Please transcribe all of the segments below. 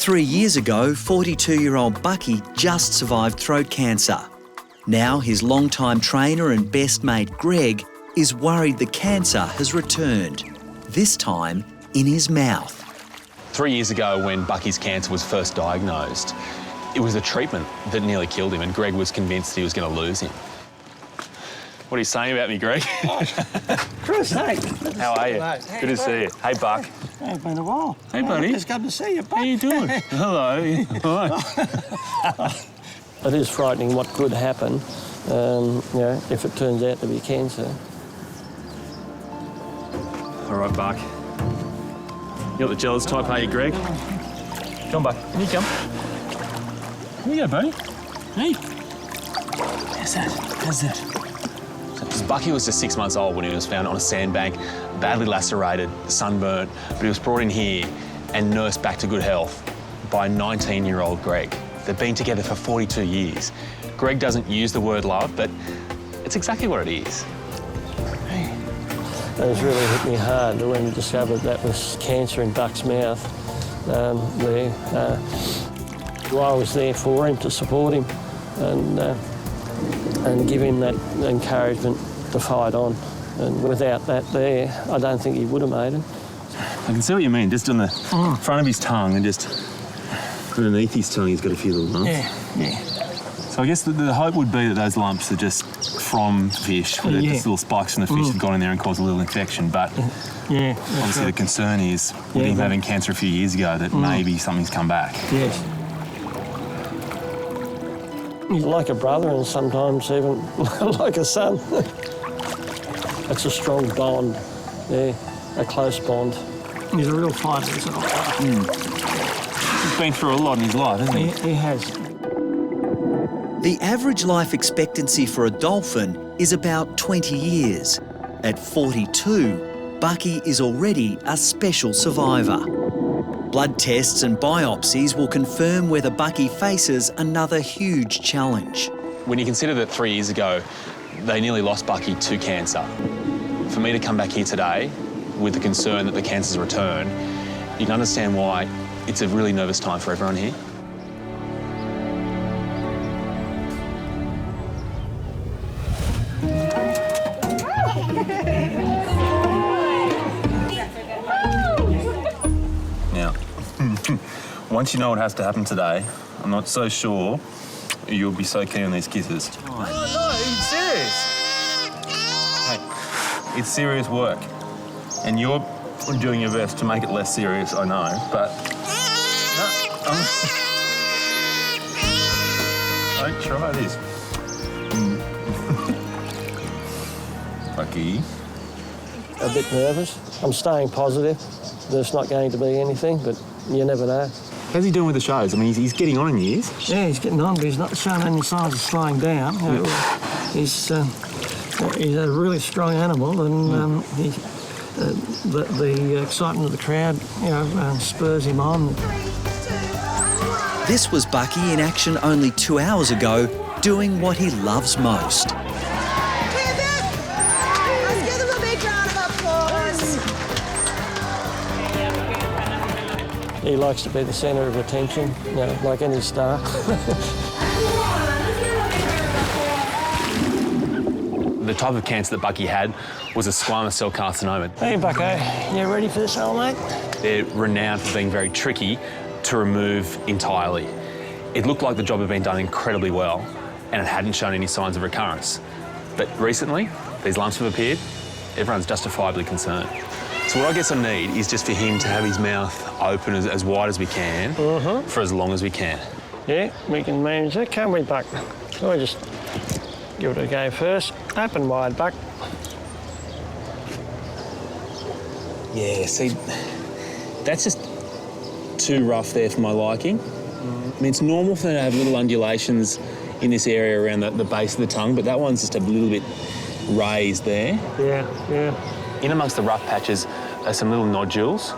3 years ago, 42-year-old Bucky just survived throat cancer. Now his longtime trainer and best mate Greg is worried the cancer has returned, this time in his mouth. 3 years ago, when Bucky's cancer was first diagnosed, it was the treatment that nearly killed him, and Greg was convinced he was going to lose him. What are you saying about me, Greg? Chris, hey. How are you? Good to see you. Hey, Buck. Hey, it's been a while. Hey, buddy. It's good to see you, Buck. How you doing? Hello. Hi. It is frightening what could happen, if it turns out to be cancer. All right, Buck. You got the jealous type, are you, Greg? Come on, Buck. Here you come. Here you go, buddy. Hey. How's that? How's that? Bucky was just 6 months old when he was found on a sandbank, badly lacerated, sunburnt, but he was brought in here and nursed back to good health by 19-year-old Greg. They've been together for 42 years. Greg doesn't use the word love, but it's exactly what it is. Hey. It was really hit me hard when we discovered that was cancer in Buck's mouth there. I was there for him to support him and give him that encouragement to fight on. And without that there, I don't think he would have made it. I can see what you mean, just on the front of his tongue and just underneath his tongue he's got a few little lumps. Yeah. So I guess the hope would be that those lumps are just from fish, where just little spikes from the fish have gone in there and caused a little infection, but obviously the concern is with him having cancer a few years ago that maybe something's come back. Yes. He's like a brother and sometimes even like a son. It's a strong bond, a close bond. He's a real fighter, isn't he? He's been through a lot in his life, hasn't he? He has. The average life expectancy for a dolphin is about 20 years. At 42, Bucky is already a special survivor. Blood tests and biopsies will confirm whether Bucky faces another huge challenge. When you consider that 3 years ago, they nearly lost Bucky to cancer, for me to come back here today with the concern that the cancer's return, you can understand why it's a really nervous time for everyone here. Now, once you know what has to happen today, I'm not so sure you'll be so keen on these kisses. Oh, no, it's serious. Hey, it's serious work. And you're doing your best to make it less serious, I know, but... Don't try this. Bucky. A bit nervous. I'm staying positive. There's not going to be anything, but you never know. How's he doing with the shows? I mean, he's getting on in years. Yeah, he's getting on, but he's not showing any signs of slowing down. He's a really strong animal, and the excitement of the crowd, spurs him on. This was Bucky in action only 2 hours ago, doing what he loves most. Let's give them a big round of applause. He likes to be the centre of attention, like any star. The type of cancer that Bucky had was a squamous cell carcinoma. Hey, Bucko, you ready for this, old mate? They're renowned for being very tricky to remove entirely. It looked like the job had been done incredibly well and it hadn't shown any signs of recurrence. But recently, these lumps have appeared. Everyone's justifiably concerned. So what I guess I need is just for him to have his mouth open as wide as we can for as long as we can. Yeah, we can manage that, can't we, Buck? So we just give it a go first. Open wide, Buck. Yeah, see, that's just too rough there for my liking. I mean, it's normal for them to have little undulations in this area around the base of the tongue, but that one's just a little bit raised there. Yeah. In amongst the rough patches are some little nodules,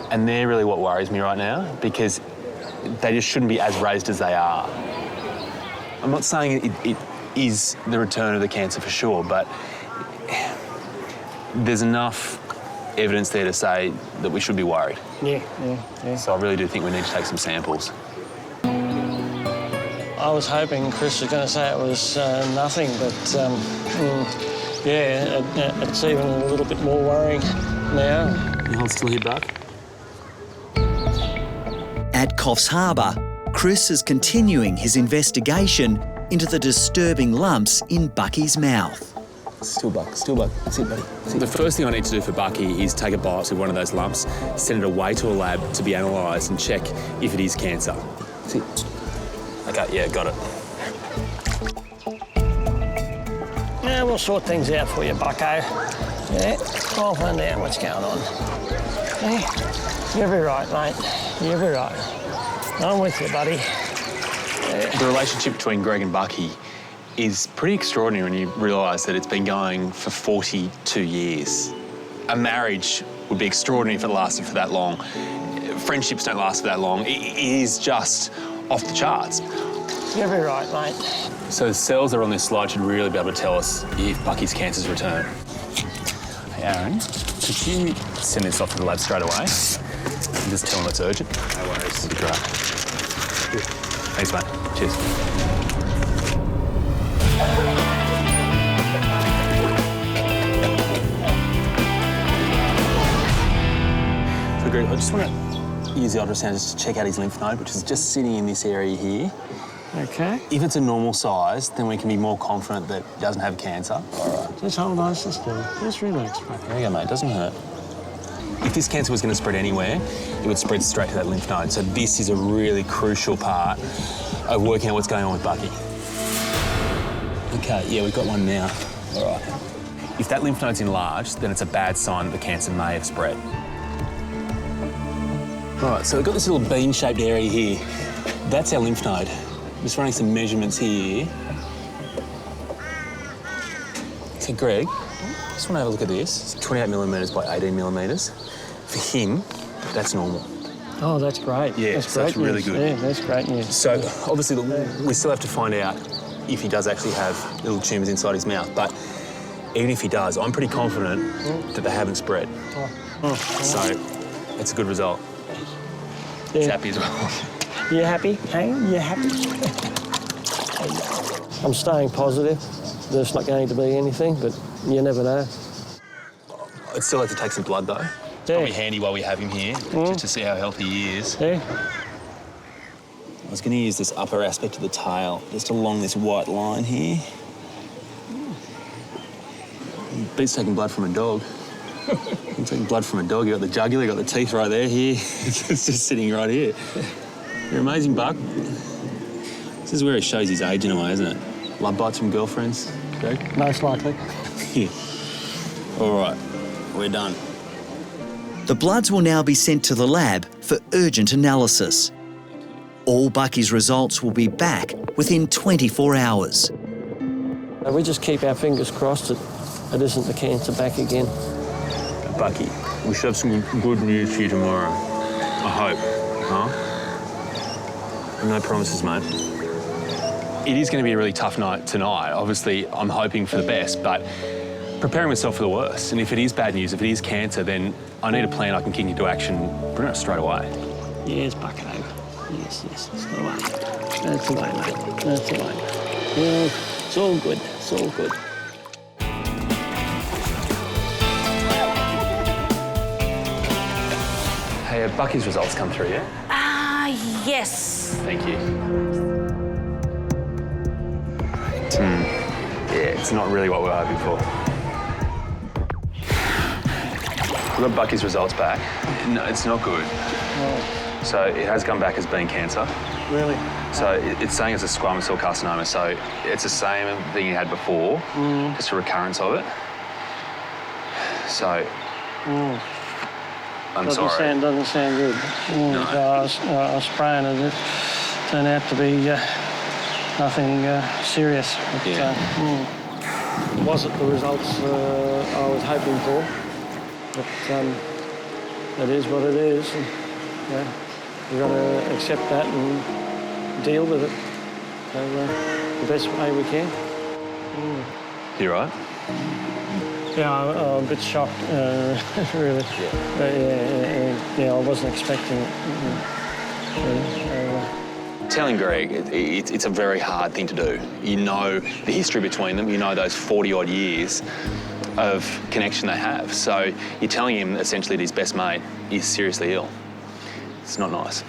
and they're really what worries me right now because they just shouldn't be as raised as they are. I'm not saying it is the return of the cancer for sure, but there's enough evidence there to say that we should be worried. Yeah. So I really do think we need to take some samples. I was hoping Chris was going to say it was nothing, but it's even a little bit more worrying now. You hold still here, Buck? At Coffs Harbour, Chris is continuing his investigation into the disturbing lumps in Bucky's mouth. Still, Buck. That's it, buddy. The first thing I need to do for Bucky is take a biopsy of one of those lumps, send it away to a lab to be analysed and check if it is cancer. That's it. OK, yeah, got it. Yeah, we'll sort things out for you, Bucko. Yeah, I'll find out what's going on. Yeah, you'll be right, mate. You'll be right. I'm with you, buddy. Yeah. The relationship between Greg and Bucky is pretty extraordinary when you realise that it's been going for 42 years. A marriage would be extraordinary if it lasted for that long. Friendships don't last for that long. It is just off the charts. You'll be right, mate. So the cells that are on this slide should really be able to tell us if Bucky's cancer's returned. Hey, Aaron, could you send this off to the lab straight away and just tell them it's urgent? No worries. That'd be great. Thanks, mate. Cheers. So, Greg, I just want to use the ultrasound just to check out his lymph node, which is just sitting in this area here. Okay. If it's a normal size, then we can be more confident that it doesn't have cancer. All right. Just hold on, still. Just relax, mate. There you go, mate. It doesn't hurt. If this cancer was going to spread anywhere, it would spread straight to that lymph node. So this is a really crucial part of working out what's going on with Bucky. OK, yeah, we've got one now. All right. If that lymph node's enlarged, then it's a bad sign that the cancer may have spread. Right, so we've got this little bean-shaped area here. That's our lymph node. Just running some measurements here. So, Greg, just want to have a look at this. It's 28 millimetres by 18 millimetres. For him, that's normal. Oh, that's great. Yeah, that's so great that's really news. good. Yeah, that's great news. So, obviously, we still have to find out if he does actually have little tumours inside his mouth. But even if he does, I'm pretty confident that they haven't spread. So, it's a good result. Yeah. He's happy as well. You happy? Hey, you happy? I'm staying positive. There's not going to be anything, but you never know. I'd still like to take some blood, though. It's probably handy while we have him here, just to see how healthy he is. Yeah. I was going to use this upper aspect of the tail, just along this white line here. Beats taking blood from a dog. You're taking blood from a dog. You got the jugular, you got the teeth right there. Here, it's just sitting right here. You're amazing, Buck. This is where he shows his age in a way, isn't it? Love bites from girlfriends, Greg? Most likely. Yeah. All right, we're done. The bloods will now be sent to the lab for urgent analysis. All Bucky's results will be back within 24 hours. We just keep our fingers crossed that it isn't the cancer back again. Bucky, we should have some good news for you tomorrow. I hope, huh? No promises, mate. It is going to be a really tough night tonight. Obviously, I'm hoping for the best, but preparing myself for the worst. And if it is bad news, if it is cancer, then I need a plan I can kick into action pretty much straight away. Yes, Bucko. Yes, that's the way. That's the way, mate. That's the way. Yeah, it's all good. It's all good. Hey, have Bucky's results come through yet? Yes. Thank you. Yeah, it's not really what we were hoping for. We've got Bucky's results back. No, it's not good. Oh. So it has come back as being cancer. Really? So it's saying it's a squamous cell carcinoma. So it's the same thing you had before, just a recurrence of it. So I'm sorry. Doesn't sound good. No. I was praying it turned out to be nothing serious. But, wasn't the results I was hoping for. But it is what it is. And, we've got to accept that and deal with it the best way we can. You right? Yeah, I'm a bit shocked, really. Yeah, I wasn't expecting it. Telling Greg, it's a very hard thing to do. You know the history between them, you know those 40-odd years of connection they have. So you're telling him essentially that his best mate is seriously ill. It's not nice.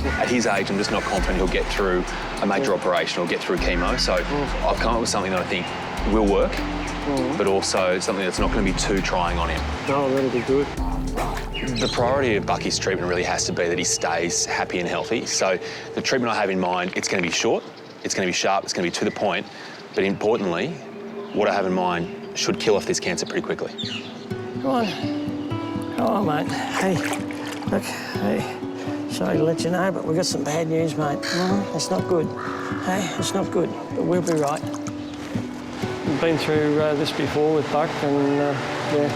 At his age, I'm just not confident he'll get through a major operation or get through chemo. So I've come up with something that I think will work, but also something that's not going to be too trying on him. Oh, that'll be good. The priority of Bucky's treatment really has to be that he stays happy and healthy. So the treatment I have in mind, it's going to be short, it's going to be sharp, it's going to be to the point, but importantly, what I have in mind should kill off this cancer pretty quickly. Come on. Come on, mate. Hey, look, hey. Sorry to let you know, but we've got some bad news, mate. It's not good. Hey, it's not good, but we'll be right. We've been through this before with Buck, and yeah,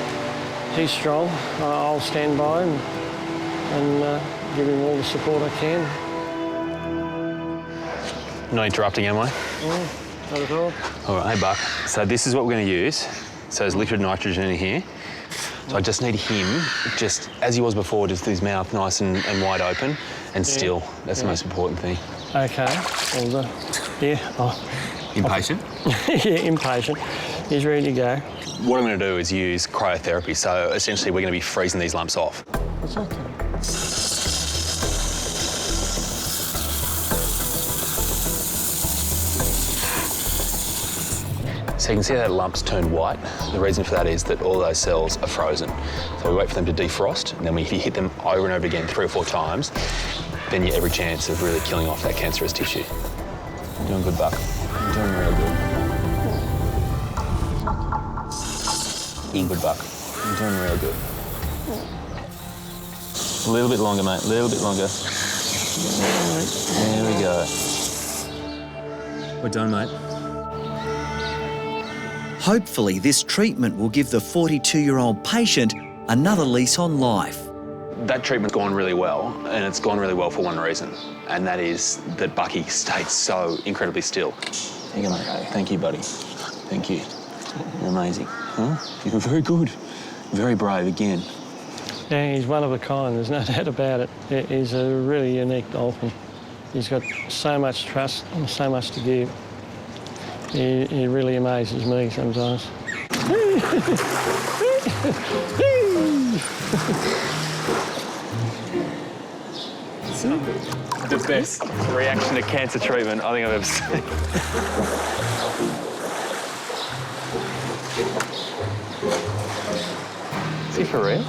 he's strong. I'll stand by him and give him all the support I can. Not interrupting, am I? Not at all. All right, hey, Buck. So this is what we're going to use. So there's liquid nitrogen in here. So I just need him, just as he was before, just his mouth nice and wide open and still. That's the most important thing. Okay. Well, yeah. Oh. Impatient? Yeah, impatient. He's ready to go. What I'm going to do is use cryotherapy. So essentially we're going to be freezing these lumps off. It's okay. So you can see that lump's turned white. The reason for that is that all those cells are frozen. So we wait for them to defrost, and then when you hit them over and over again 3 or 4 times, then you have every chance of really killing off that cancerous tissue. You're doing good, Buck. You're doing real good. Good, Buck. You're doing real good. A little bit longer, mate. A little bit longer. There we go. We're done, mate. Hopefully, this treatment will give the 42-year-old patient another lease on life. That treatment's gone really well, and it's gone really well for one reason, and that is that Bucky stayed so incredibly still. Thank you, mate. Thank you, buddy. Thank you. You're amazing. Huh? You're very good. Very brave again. Yeah, he's one of a kind, there's no doubt about it. He's a really unique dolphin. He's got so much trust and so much to give. He really amazes me sometimes. The best reaction to cancer treatment I think I've ever seen. Is he for real?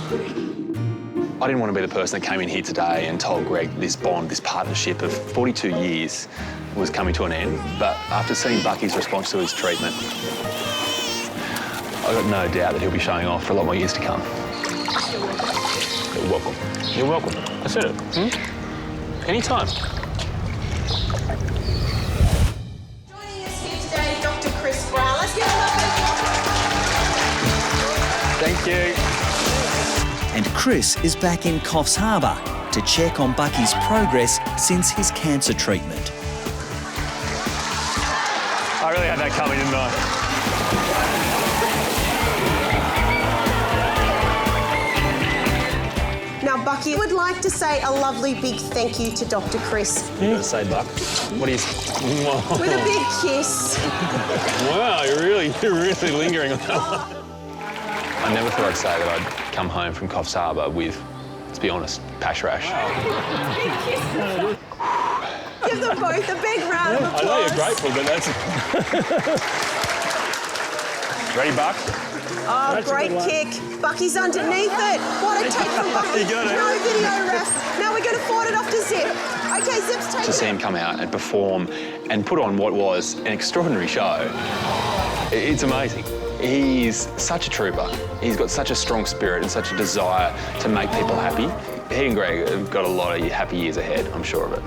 I didn't want to be the person that came in here today and told Greg this bond, this partnership of 42 years was coming to an end, but after seeing Bucky's response to his treatment, I've got no doubt that he'll be showing off for a lot more years to come. You're welcome. You're welcome. I said it. Anytime. Joining us here today, Dr. Chris Brown. Let's give him a Thank you. And Chris is back in Coffs Harbour to check on Bucky's progress since his cancer treatment. I really had that coming, didn't I? Now, Bucky would like to say a lovely big thank you to Dr. Chris. You gotta say, Buck. What do you... With a big kiss. Wow, you're really lingering on that one. I never thought I'd say that I'd come home from Coffs Harbour with, let's be honest, pash rash. Give them both a big round of applause. I know you're grateful, but that's... Ready, Buck? Oh, That's a great good one. kick. Bucky's underneath it. What a take from Bucky. You got it. No video ref. Now we're going to forward it off to Zip. Okay, Zip's taking To see him come out and perform and put on what was an extraordinary show, it's amazing. He's such a trooper. He's got such a strong spirit and such a desire to make people happy. He and Greg have got a lot of happy years ahead, I'm sure of it.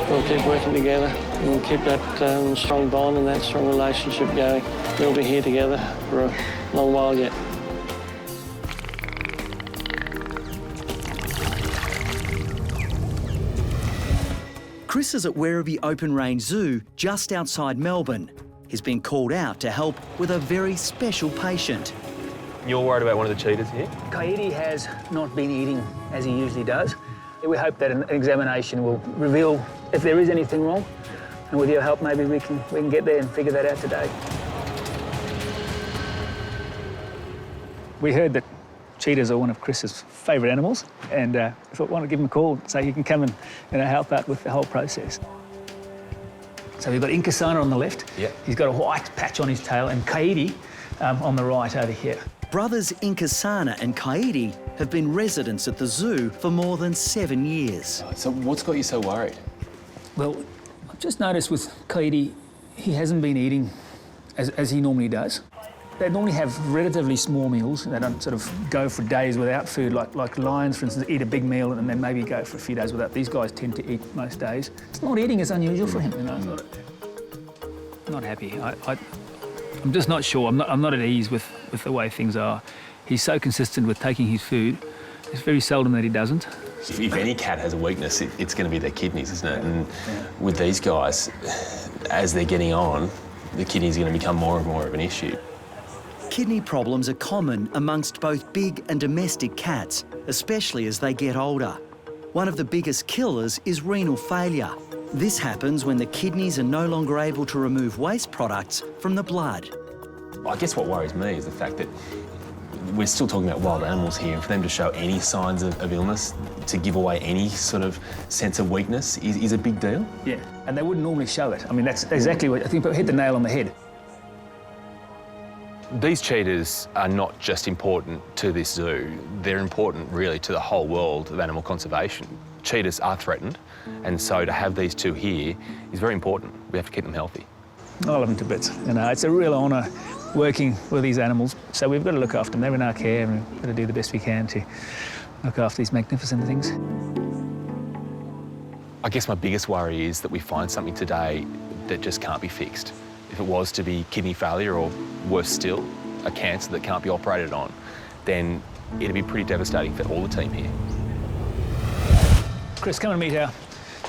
We'll keep working together and keep that strong bond and that strong relationship going. We'll be here together for a long while yet. Chris is at Werribee Open Range Zoo just outside Melbourne. He's been called out to help with a very special patient. You're worried about one of the cheetahs here? Coyote has not been eating as he usually does. We hope that an examination will reveal if there is anything wrong, and with your help maybe we can get there and figure that out today. We heard that cheetahs are one of Chris's favourite animals, and I thought, why not give him a call so he can come and help out with the whole process. So we've got Inkasana on the left. Yep. He's got a white patch on his tail, and Coyote on the right over here. Brothers Inkasana and Coyote have been residents at the zoo for more than 7 years. So what's got you so worried? Well, I've just noticed with Coyote, he hasn't been eating as he normally does. They normally have relatively small meals. They don't sort of go for days without food, like lions, for instance, eat a big meal and then maybe go for a few days without. These guys tend to eat most days. It's not eating is unusual for him, you know. Not happy. I'm just not sure. I'm not at ease with the way things are. He's so consistent with taking his food. It's very seldom that he doesn't. If any cat has a weakness, it's going to be their kidneys, isn't it? And with these guys, as they're getting on, the kidneys are going to become more and more of an issue. Kidney problems are common amongst both big and domestic cats, especially as they get older. One of the biggest killers is renal failure. This happens when the kidneys are no longer able to remove waste products from the blood. I guess what worries me is the fact that we're still talking about wild animals here, and for them to show any signs of illness, to give away any sort of sense of weakness is a big deal. Yeah, and they wouldn't normally show it. I mean, that's exactly what I think, but hit the nail on the head. These cheetahs are not just important to this zoo, they're important really to the whole world of animal conservation. Cheetahs are threatened, and so to have these two here is very important. We have to keep them healthy. I love them to bits. You know, it's a real honour working with these animals, so we've got to look after them. They're in our care, and we've got to do the best we can to look after these magnificent things. I guess my biggest worry is that we find something today that just can't be fixed. If it was to be kidney failure or, worse still, a cancer that can't be operated on, then it'd be pretty devastating for all the team here. Chris, come and meet our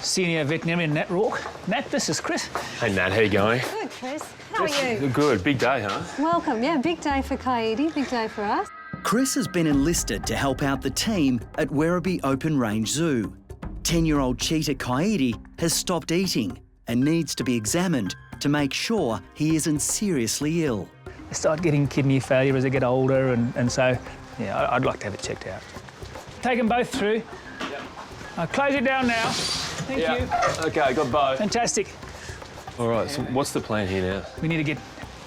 senior veterinarian, Nat Rourke. Nat, this is Chris. Hey Nat, how you going? Good, Chris. How are you? Good, big day, huh? Welcome. Yeah, big day for Coyote, big day for us. Chris has been enlisted to help out the team at Werribee Open Range Zoo. 10-year-old cheetah Coyote has stopped eating and needs to be examined to make sure he isn't seriously ill. They start getting kidney failure as they get older, and so, yeah, I'd like to have it checked out. Take them both through. Yep. I'll close it down now. Thank you. OK, got both. Fantastic. All right, so what's the plan here now? We need to get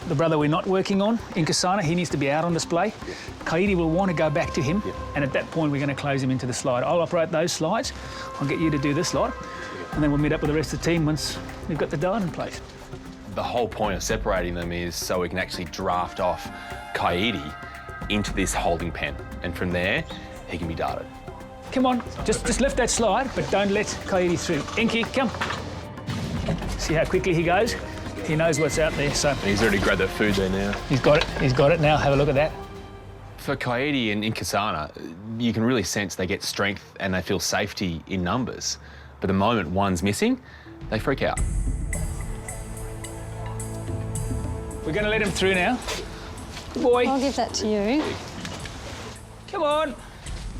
the brother we're not working on, Inkasana, he needs to be out on display. Yep. Coyote will want to go back to him, and at that point we're going to close him into the slide. I'll operate those slides. I'll get you to do this slide, and then we'll meet up with the rest of the team once we've got the diet in place. The whole point of separating them is so we can actually draft off Coyote into this holding pen, and from there he can be darted. Come on, just lift that slide, but don't let Coyote through. Inky, come. See how quickly he goes? He knows what's out there, so... And he's already grabbed that food there now. He's got it now. Have a look at that. For Coyote and Inkasana, you can really sense they get strength and they feel safety in numbers. But the moment one's missing, they freak out. We're going to let him through now. Good boy. I'll give that to you. Come on.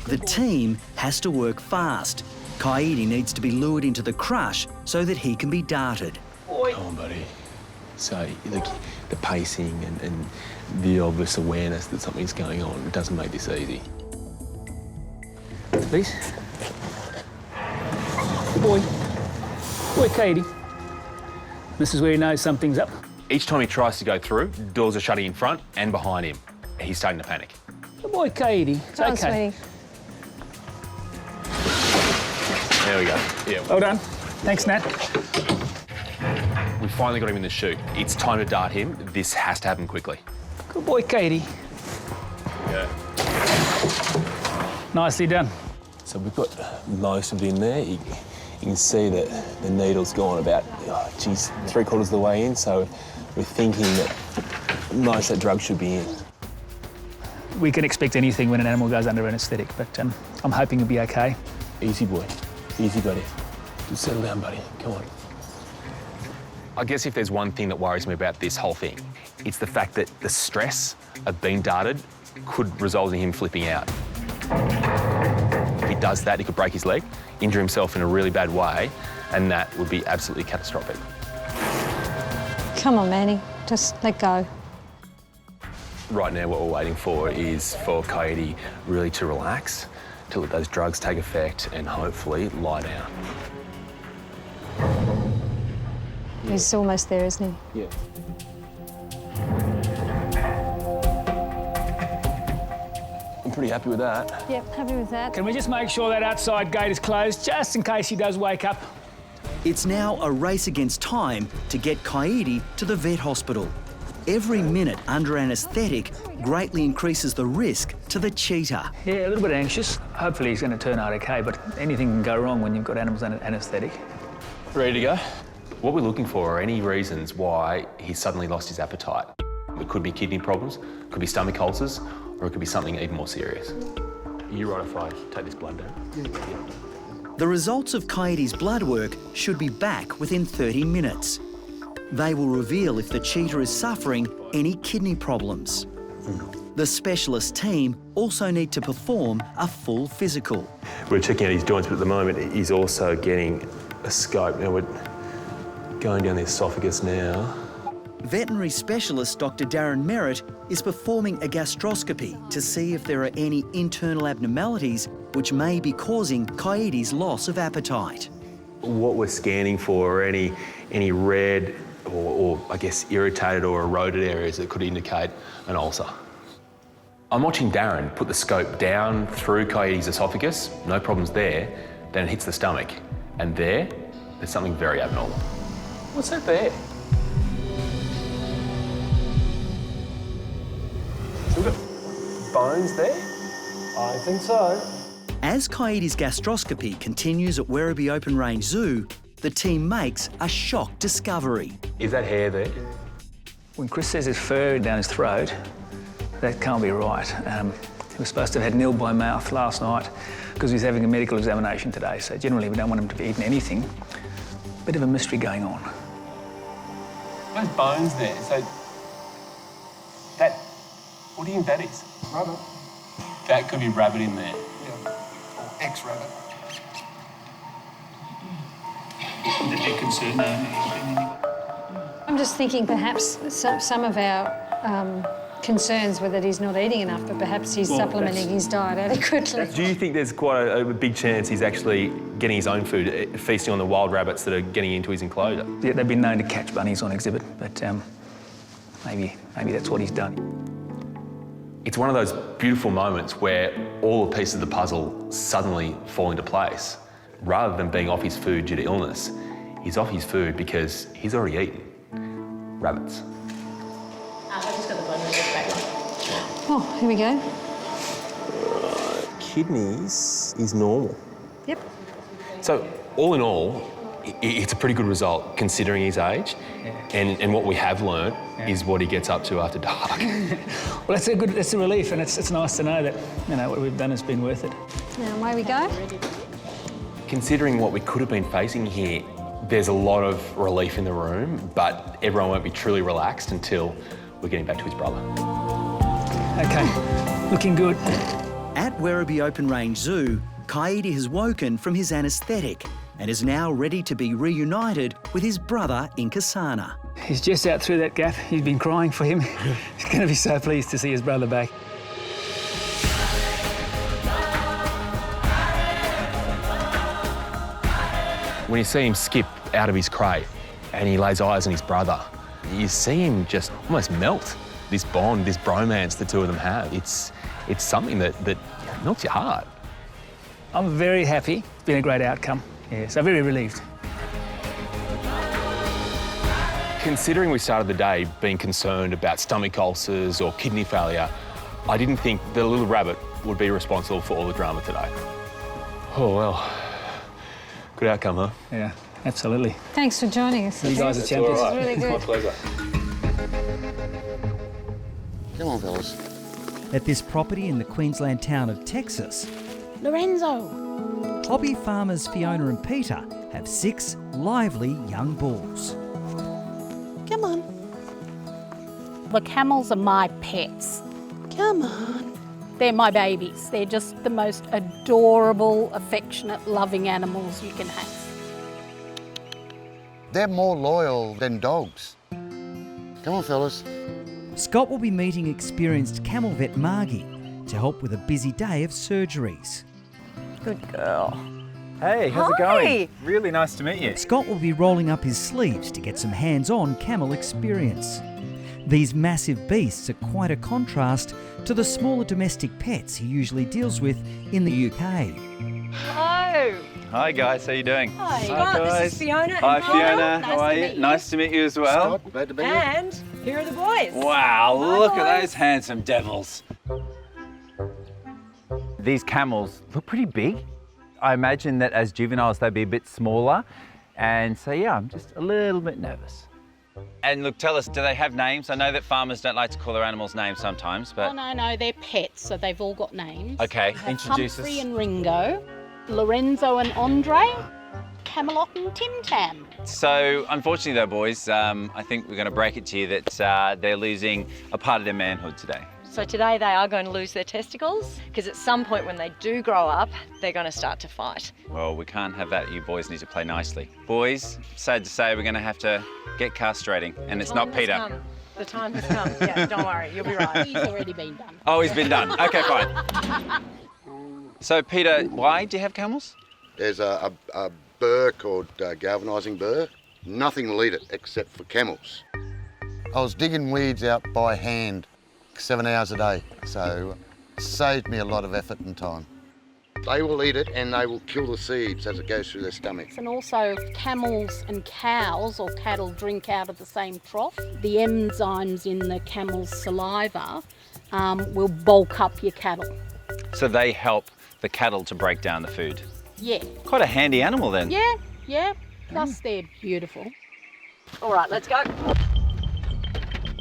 The team has to work fast. Coyote needs to be lured into the crush so that he can be darted. Boy. Come on, buddy. So, look, the pacing and the obvious awareness that something's going on, it doesn't make this easy. Please. Good boy. Boy, Coyote. This is where he knows something's up. Each time he tries to go through, doors are shutting in front and behind him. He's starting to panic. Good boy, Coyote. It's Go on, okay. sweetie. There we go. Yeah. Well done. Thanks, Nat. We finally got him in the chute. It's time to dart him. This has to happen quickly. Good boy, Coyote. Yeah. Nicely done. So we've got most of it in there. You can see that the needle's gone about, 3/4 of the way in, so we're thinking that most of that drug should be in. We can expect anything when an animal goes under anaesthetic, but I'm hoping it'll be okay. Easy, boy. Easy, buddy. Just settle down, buddy. Come on. I guess if there's one thing that worries me about this whole thing, it's the fact that the stress of being darted could result in him flipping out. If he does that, he could break his leg, injure himself in a really bad way, and that would be absolutely catastrophic. Come on, Manny. Just let go. Right now, what we're waiting for is for Coyote really to relax, to let those drugs take effect and hopefully lie down. He's almost there, isn't he? Yeah. I'm pretty happy with that. Yep, happy with that. Can we just make sure that outside gate is closed, just in case he does wake up? It's now a race against time to get Coyote to the vet hospital. Every minute under anaesthetic greatly increases the risk to the cheetah. Yeah, a little bit anxious. Hopefully he's going to turn out OK, but anything can go wrong when you've got animals under anaesthetic. Ready to go? What we're looking for are any reasons why he suddenly lost his appetite. It could be kidney problems, could be stomach ulcers, or it could be something even more serious. Are you right if I take this blood down? Yeah. The results of Coyote's blood work should be back within 30 minutes. They will reveal if the cheetah is suffering any kidney problems. The specialist team also need to perform a full physical. We're checking out his joints, but at the moment he's also getting a scope. Now we're going down the esophagus now. Veterinary specialist Dr. Darren Merritt is performing a gastroscopy to see if there are any internal abnormalities which may be causing Coyote's loss of appetite. What we're scanning for are any red or I guess irritated or eroded areas that could indicate an ulcer. I'm watching Darren put the scope down through Coyote's esophagus, no problems there, then it hits the stomach, and there's something very abnormal. What's that there? So we've got bones there? I think so. As Coyote's gastroscopy continues at Werribee Open Range Zoo, the team makes a shock discovery. Is that hair there? When Chris says there's fur down his throat, that can't be right. He was supposed to have had nil by mouth last night because he's having a medical examination today, so generally we don't want him to be eating anything. Bit of a mystery going on. Those bones there, so that, what do you think that is? Rabbit. That could be rabbit in there. Yeah. Or ex-rabbit. A bit concerned. I'm just thinking perhaps some of our concerns were that he's not eating enough, but perhaps he's supplementing his diet adequately. Do you think there's quite a big chance he's actually getting his own food, feasting on the wild rabbits that are getting into his enclosure? Yeah, they've been known to catch bunnies on exhibit, but maybe that's what he's done. It's one of those beautiful moments where all the pieces of the puzzle suddenly fall into place. Rather than being off his food due to illness, he's off his food because he's already eaten rabbits. I've just got the blood back. Oh, here we go. Kidneys is normal. Yep. So, all in all, it's a pretty good result considering his age, and what we have learned is what he gets up to after dark. Well, that's a relief, and it's nice to know that what we've done has been worth it. Now away we go. Considering what we could have been facing here, there's a lot of relief in the room, but everyone won't be truly relaxed until we're getting back to his brother. Okay, looking good. At Werribee Open Range Zoo, Coyote has woken from his anaesthetic and is now ready to be reunited with his brother in Kasana. He's just out through that gap. He's been crying for him. He's going to be so pleased to see his brother back. When you see him skip out of his crate and he lays eyes on his brother, you see him just almost melt. This bond, this bromance the two of them have, it's something that melts your heart. I'm very happy. It's been a great outcome. Yeah, so very relieved. Considering we started the day being concerned about stomach ulcers or kidney failure, I didn't think the little rabbit would be responsible for all the drama today. Oh, well. Good outcome, huh? Yeah, absolutely. Thanks for joining us. You guys are champions. This is really good. My pleasure. Come on, fellas. At this property in the Queensland town of Texas, Lorenzo. hobby farmers Fiona and Peter have have 6 lively young bulls. Come on. The camels are my pets. Come on. They're my babies. They're just the most adorable, affectionate, loving animals you can have. They're more loyal than dogs. Come on, fellas. Scott will be meeting experienced camel vet Margie to help with a busy day of surgeries. Good girl. Hey, how's it going? Really nice to meet you. Scott will be rolling up his sleeves to get some hands-on camel experience. These massive beasts are quite a contrast to the smaller domestic pets he usually deals with in the UK. Hello. Hi guys, how you doing? Hi, Scott, guys. this is Fiona. Hi and Fiona, Niall. how are you? Nice to meet you as well. Scott, glad to be here. And here are the boys. Wow, Hi, look boys. at those handsome devils. These camels look pretty big. I imagine that as juveniles they'd be a bit smaller, and so yeah, I'm just a little bit nervous. And look, tell us, do they have names? I know that farmers don't like to call their animals names sometimes, but... Oh, no, they're pets, so they've all got names. Okay, introduce Humphrey us. and Ringo, Lorenzo and Andre, Camelot and Tim Tam. So, unfortunately though, boys, I think we're going to break it to you that they're losing a part of their manhood today. So today they are going to lose their testicles because at some point when they do grow up, they're going to start to fight. Well, we can't have that. You boys need to play nicely. Boys, sad to say, we're going to have to get castrating, and it's not Peter. The time has come. Yeah, don't worry, you'll be right. He's already been done. Oh, he's been done. Okay, fine. So, Peter, why do you have camels? There's a burr called galvanising burr. Nothing will eat it except for camels. I was digging weeds out by hand 7 hours a day, so it saved me a lot of effort and time. They will eat it and they will kill the seeds as it goes through their stomach. And also camels and cows or cattle drink out of the same trough. The enzymes in the camel's saliva will bulk up your cattle. So they help the cattle to break down the food. Yeah. Quite a handy animal then. Yeah. Plus they're beautiful. All right, let's go.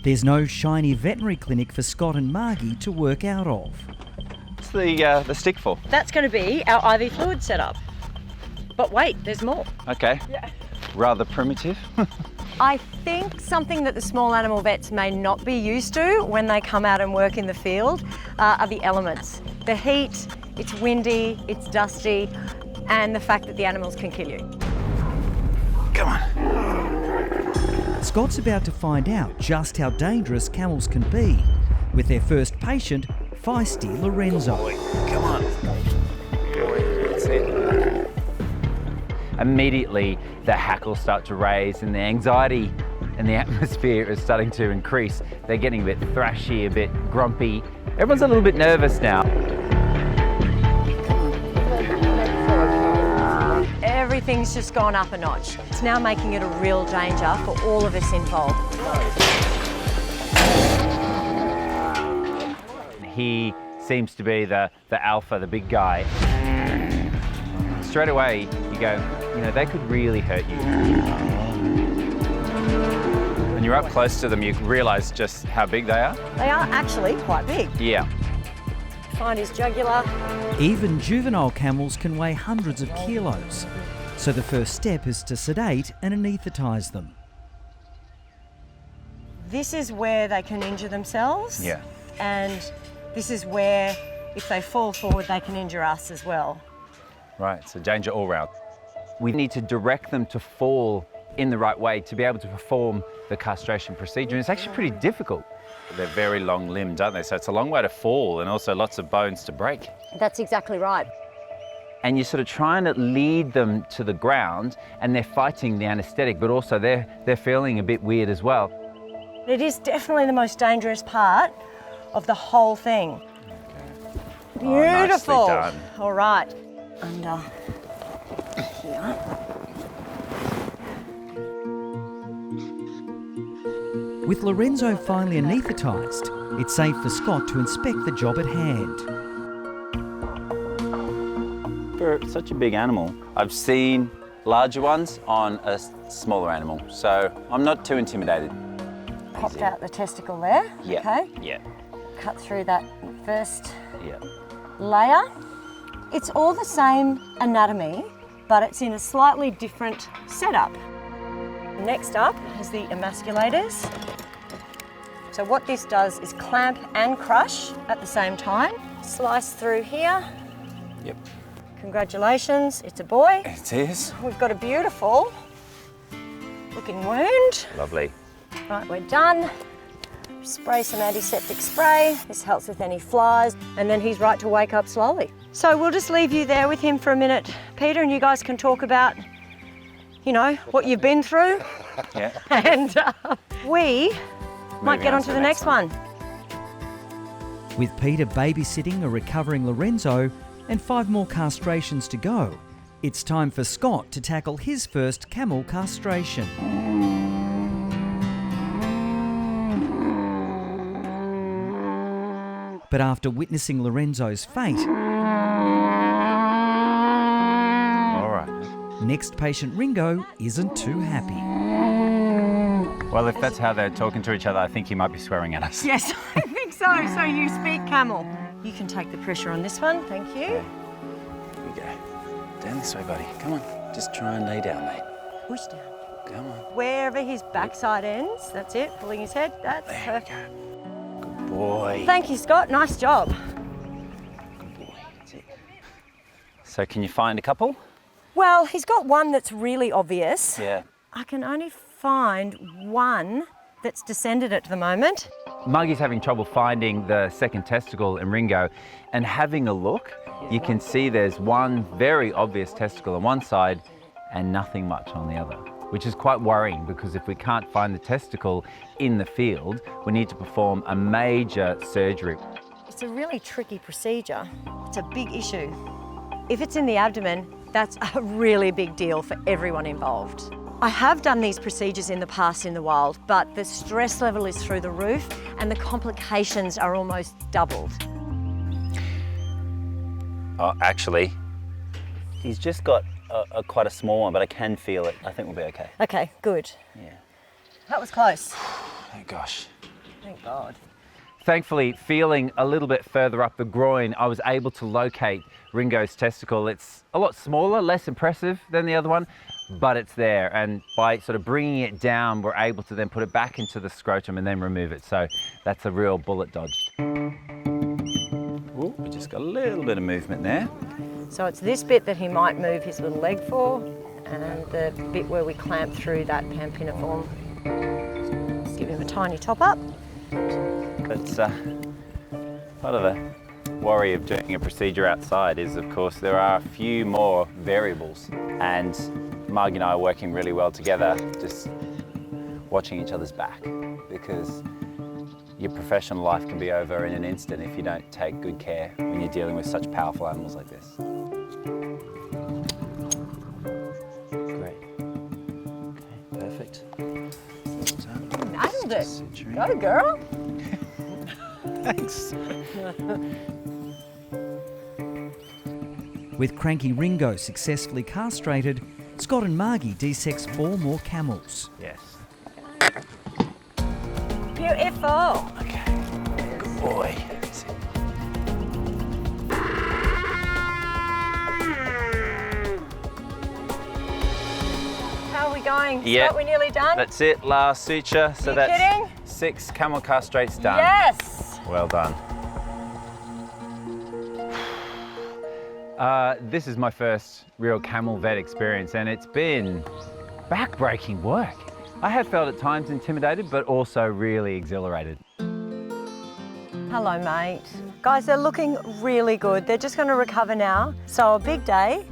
There's no shiny veterinary clinic for Scott and Margie to work out of. What's the stick for? That's going to be our IV fluid setup. But wait, there's more. Okay. Yeah. Rather primitive. I think something that the small animal vets may not be used to when they come out and work in the field are the elements. The heat, it's windy, it's dusty, and the fact that the animals can kill you. Come on. Scott's about to find out just how dangerous camels can be with their first patient, feisty Lorenzo. Come on. That's it. Immediately, the hackles start to raise and the anxiety in the atmosphere is starting to increase. They're getting a bit thrashy, a bit grumpy. Everyone's a little bit nervous now. Everything's just gone up a notch. It's now making it a real danger for all of us involved. He seems to be the alpha, the big guy. Straight away, you go, you know, they could really hurt you. When you're up close to them, you realise just how big they are. They are actually quite big. Yeah. Find his jugular. Even juvenile camels can weigh hundreds of kilos. So the first step is to sedate and anaesthetise them. This is where they can injure themselves. Yeah. And this is where, if they fall forward, they can injure us as well. Right, so danger all round. We need to direct them to fall in the right way to be able to perform the castration procedure. And it's actually pretty difficult. They're very long-limbed, aren't they? So it's a long way to fall and also lots of bones to break. That's exactly right. And you're sort of trying to lead them to the ground and they're fighting the anaesthetic, but also they're feeling a bit weird as well. It is definitely the most dangerous part of the whole thing. Okay. Beautiful. Oh, nicely done. All right. Under here. With Lorenzo finally anaesthetised, it's safe for Scott to inspect the job at hand. For such a big animal, I've seen larger ones on a smaller animal, so I'm not too intimidated. Popped out the testicle there. Yeah. Okay. Yeah. Cut through that first Yeah. layer. It's all the same anatomy, but it's in a slightly different setup. Next up is the emasculators. So what this does is clamp and crush at the same time. Slice through here. Yep. Congratulations, it's a boy. It is. We've got a beautiful looking wound. Lovely. Right, we're done. Spray some antiseptic spray. This helps with any flies, and then he's right to wake up slowly. So we'll just leave you there with him for a minute, Peter, and you guys can talk about, you know, what you've been through. Yeah. And we might get on to the next one. With Peter babysitting a recovering Lorenzo and 5 more castrations to go, it's time for Scott to tackle his first camel castration. But after witnessing Lorenzo's fate, All right. next patient Ringo isn't too happy. Well, if that's how they're talking to each other, I think he might be swearing at us. Yes, I think so. So you speak camel. You can take the pressure on this one, thank you. Here we go. Down this way, buddy. Come on. Just try and lay down, mate. Push down. Come on. Wherever his backside ends, that's it, pulling his head, that's perfect. Good boy. Thank you, Scott, nice job. Good boy. That's it. So can you find a couple? Well, he's got one that's really obvious. Yeah. I can only find one that's descended at the moment. Muggy's having trouble finding the second testicle in Ringo, and having a look, you can see there's one very obvious testicle on one side and nothing much on the other, which is quite worrying, because if we can't find the testicle in the field, we need to perform a major surgery. It's a really tricky procedure. It's a big issue. If it's in the abdomen, that's a really big deal for everyone involved. I have done these procedures in the past in the wild, but the stress level is through the roof and the complications are almost doubled. Oh, actually, he's just got quite a small one, but I can feel it. I think we'll be okay. Okay, good. Yeah. That was close. Thank gosh. Thank God. Thankfully, feeling a little bit further up the groin, I was able to locate Ringo's testicle. It's a lot smaller, less impressive than the other one, but it's there. And by sort of bringing it down, we're able to then put it back into the scrotum and then remove it. So that's a real bullet dodged. Ooh, we just got a little bit of movement there. So it's this bit that he might move his little leg for, and the bit where we clamp through that pampiniform. Just give him a tiny top up. But part of the worry of doing a procedure outside is, of course, there are a few more variables, and Marg and I are working really well together, just watching each other's back, because your professional life can be over in an instant if you don't take good care when you're dealing with such powerful animals like this. Great. Okay, perfect. Nailed it. Go, girl. Thanks. With cranky Ringo successfully castrated, Scott and Margie dissects 4 more camels. Yes. Beautiful. Okay. Good boy. That's it. How are we going? Yeah. Scott, we nearly done? That's it, last suture. So You that's kidding? 6 camel castrates done. Yes. Well done. This is my first real camel vet experience, and it's been back-breaking work. I have felt at times intimidated, but also really exhilarated. Hello, mate. Guys, they're looking really good. They're just going to recover now. So a big day,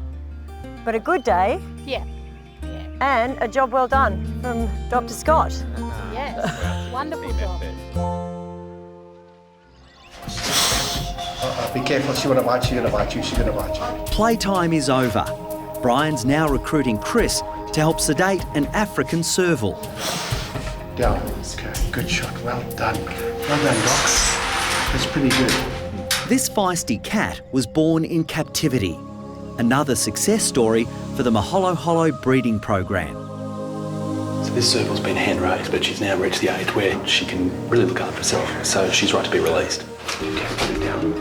but a good day. Yeah. And a job well done from Dr. Scott. Yes. Wonderful job. Be careful, she's gonna bite you, she's gonna bite you. Playtime is over. Brian's now recruiting Chris to help sedate an African Serval. Down. Okay, good shot. Well done. Well done, Docs. That's pretty good. This feisty cat was born in captivity. Another success story for the Maholo Holo breeding program. So this Serval's been hand-raised, but she's now reached the age where she can really look after herself, so she's right to be released. Okay, put it down.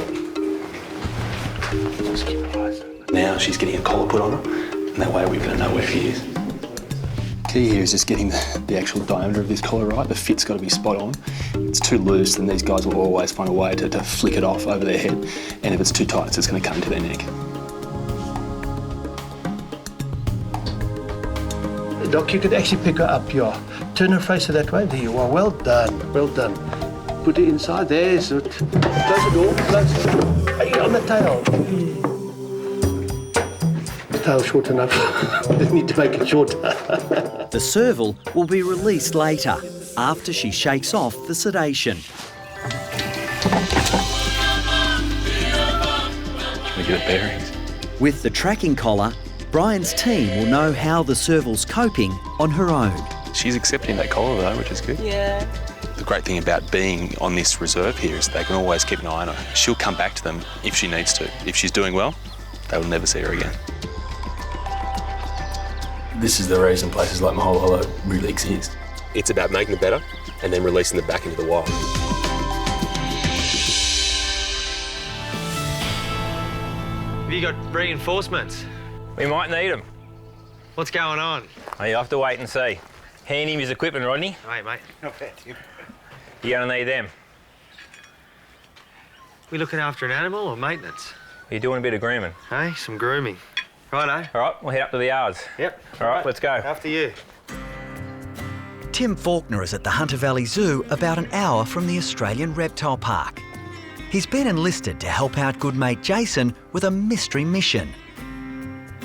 Just keep her eyes. Now she's getting a collar put on her, and And that way we're going to know where he is. Key here is just getting the actual diameter of this collar right. The fit's got to be spot on. If it's too loose, then these guys will always find a way to flick it off over their head. And if it's too tight, it's just going to cut into their neck. Doc, you could actually pick her up here. Turn her face that way. There you are. Well done. Well done. Put it inside. There's it. Close the door. Close it. Hey, on the tail. The tail's short enough. They need to make it shorter. The serval will be released later, after she shakes off the sedation. We get bearings. With the tracking collar, Brian's team will know how the serval's coping on her own. She's accepting that collar though, which is good. Yeah. The great thing about being on this reserve here is they can always keep an eye on her. She'll come back to them if she needs to. If she's doing well, they will never see her again. This is the reason places like Mahalo Hollow really exist. It's about making them better and then releasing them back into the wild. Have you got reinforcements? We might need them. What's going on? Oh, you'll have to wait and see. Hand him his equipment, Rodney. Hey, mate. Not bad. You're going to need them. We looking after an animal or maintenance? You're doing a bit of grooming. Hey, some grooming. Righto. All right, we'll head up to the yards. Yep. All right, let's go. After you. Tim Faulkner is at the Hunter Valley Zoo, about an hour from the Australian Reptile Park. He's been enlisted to help out good mate Jason with a mystery mission.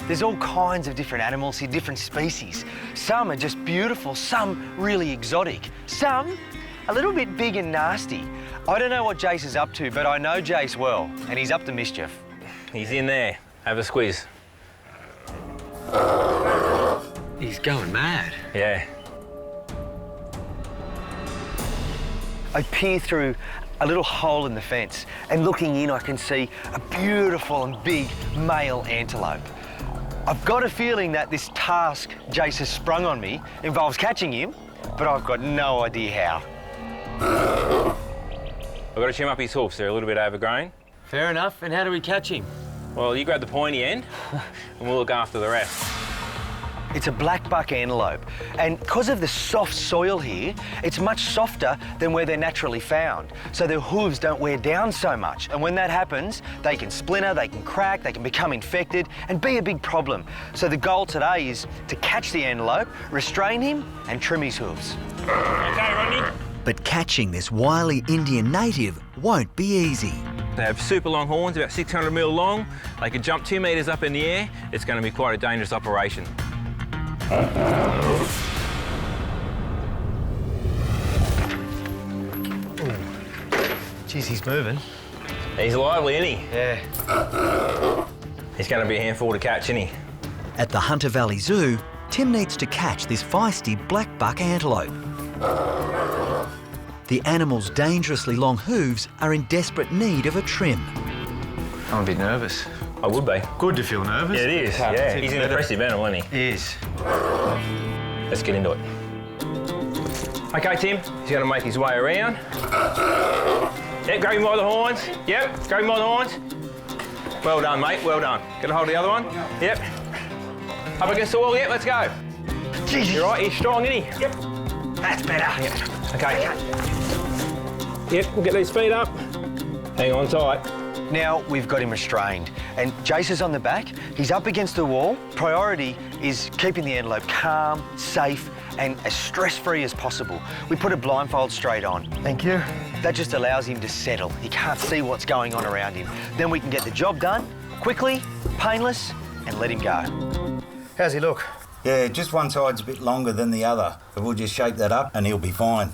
There's all kinds of different animals here, different species. Some are just beautiful, some really exotic, some a little bit big and nasty. I don't know what Jace is up to, but I know Jace well, and he's up to mischief. He's in there. Have a squeeze. He's going mad. Yeah. I peer through a little hole in the fence, and looking in I can see a beautiful and big male antelope. I've got a feeling that this task Jace has sprung on me involves catching him, but I've got no idea how. I've got to trim up his hoofs. They're a little bit overgrown. Fair enough. And how do we catch him? Well, you grab the pointy end and we'll look after the rest. It's a black buck antelope, and because of the soft soil here, it's much softer than where they're naturally found, so their hooves don't wear down so much. And when that happens, they can splinter, they can crack, they can become infected and be a big problem. So the goal today is to catch the antelope, restrain him and trim his hooves. Okay, Rodney. But catching this wily Indian native won't be easy. They have super long horns, about 600 mil long. They can jump 2 metres up in the air. It's going to be quite a dangerous operation. Geez, he's moving. He's lively, isn't he? Yeah. He's going to be a handful to catch, isn't he? At the Hunter Valley Zoo, Tim needs to catch this feisty black buck antelope. The animal's dangerously long hooves are in desperate need of a trim. I'm a bit nervous. I would be. Good to feel nervous. Yeah, it is. Yeah, he's an impressive animal, isn't he? He is. Let's get into it. Okay, Tim, he's going to make his way around. Yep, grab him by the horns. Yep, grab him by the horns. Well done, mate, well done. Get a hold of the other one. Yep. Up against the wall, yep, let's go. Jeez. You're right, he's strong, isn't he? Yep. That's better. Yep. Okay. Yep, we'll get these feet up. Hang on tight. Now we've got him restrained, and Jace is on the back. He's up against the wall. Priority is keeping the antelope calm, safe, and as stress-free as possible. We put a blindfold straight on. Thank you. That just allows him to settle. He can't see what's going on around him. Then we can get the job done quickly, painless, and let him go. How's he look? Yeah, just one side's a bit longer than the other. But we'll just shape that up and he'll be fine.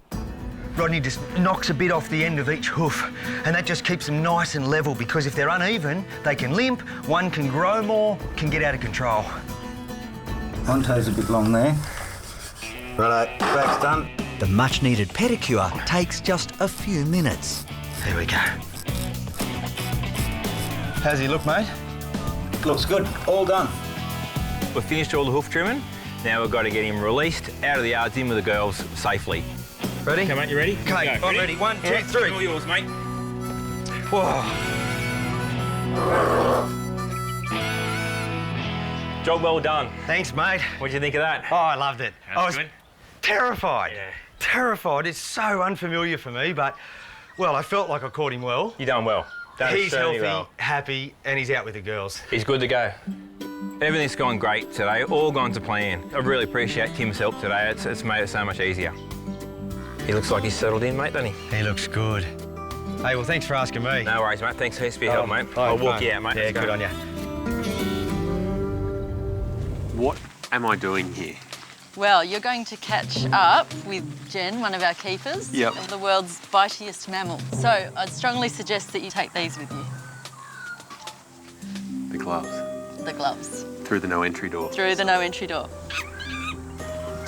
Rodney just knocks a bit off the end of each hoof, and that just keeps them nice and level, because if they're uneven, they can limp, one can grow more, can get out of control. One toe's a bit long there. Righto, back's done. The much-needed pedicure takes just a few minutes. There we go. How's he look, mate? Looks good, all done. We've finished all the hoof trimming. Now we've got to get him released out of the yards, in with the girls safely. Ready? Okay, mate, you ready? Okay, I'm ready. 1, 2, 3. All yours, mate. Whoa. Job well done. Thanks, mate. What'd you think of that? Oh, I loved it. I was good. terrified. Yeah. Terrified. It's so unfamiliar for me, but, well, I felt like I caught him well. You done well. He's healthy, happy, and he's out with the girls. He's good to go. Everything's gone great today, all gone to plan. I really appreciate Tim's help today. It's made it so much easier. He looks like he's settled in, mate, doesn't he? He looks good. Hey, well, thanks for asking me. No worries, mate. Thanks heaps for your help, mate. I'll walk you out, mate. Yeah, good on you. What am I doing here? Well, you're going to catch up with Jen, one of our keepers, Yep. of the world's bitiest mammal. So I'd strongly suggest that you take these with you. The gloves. The gloves. Through the no entry door. Through the no entry door.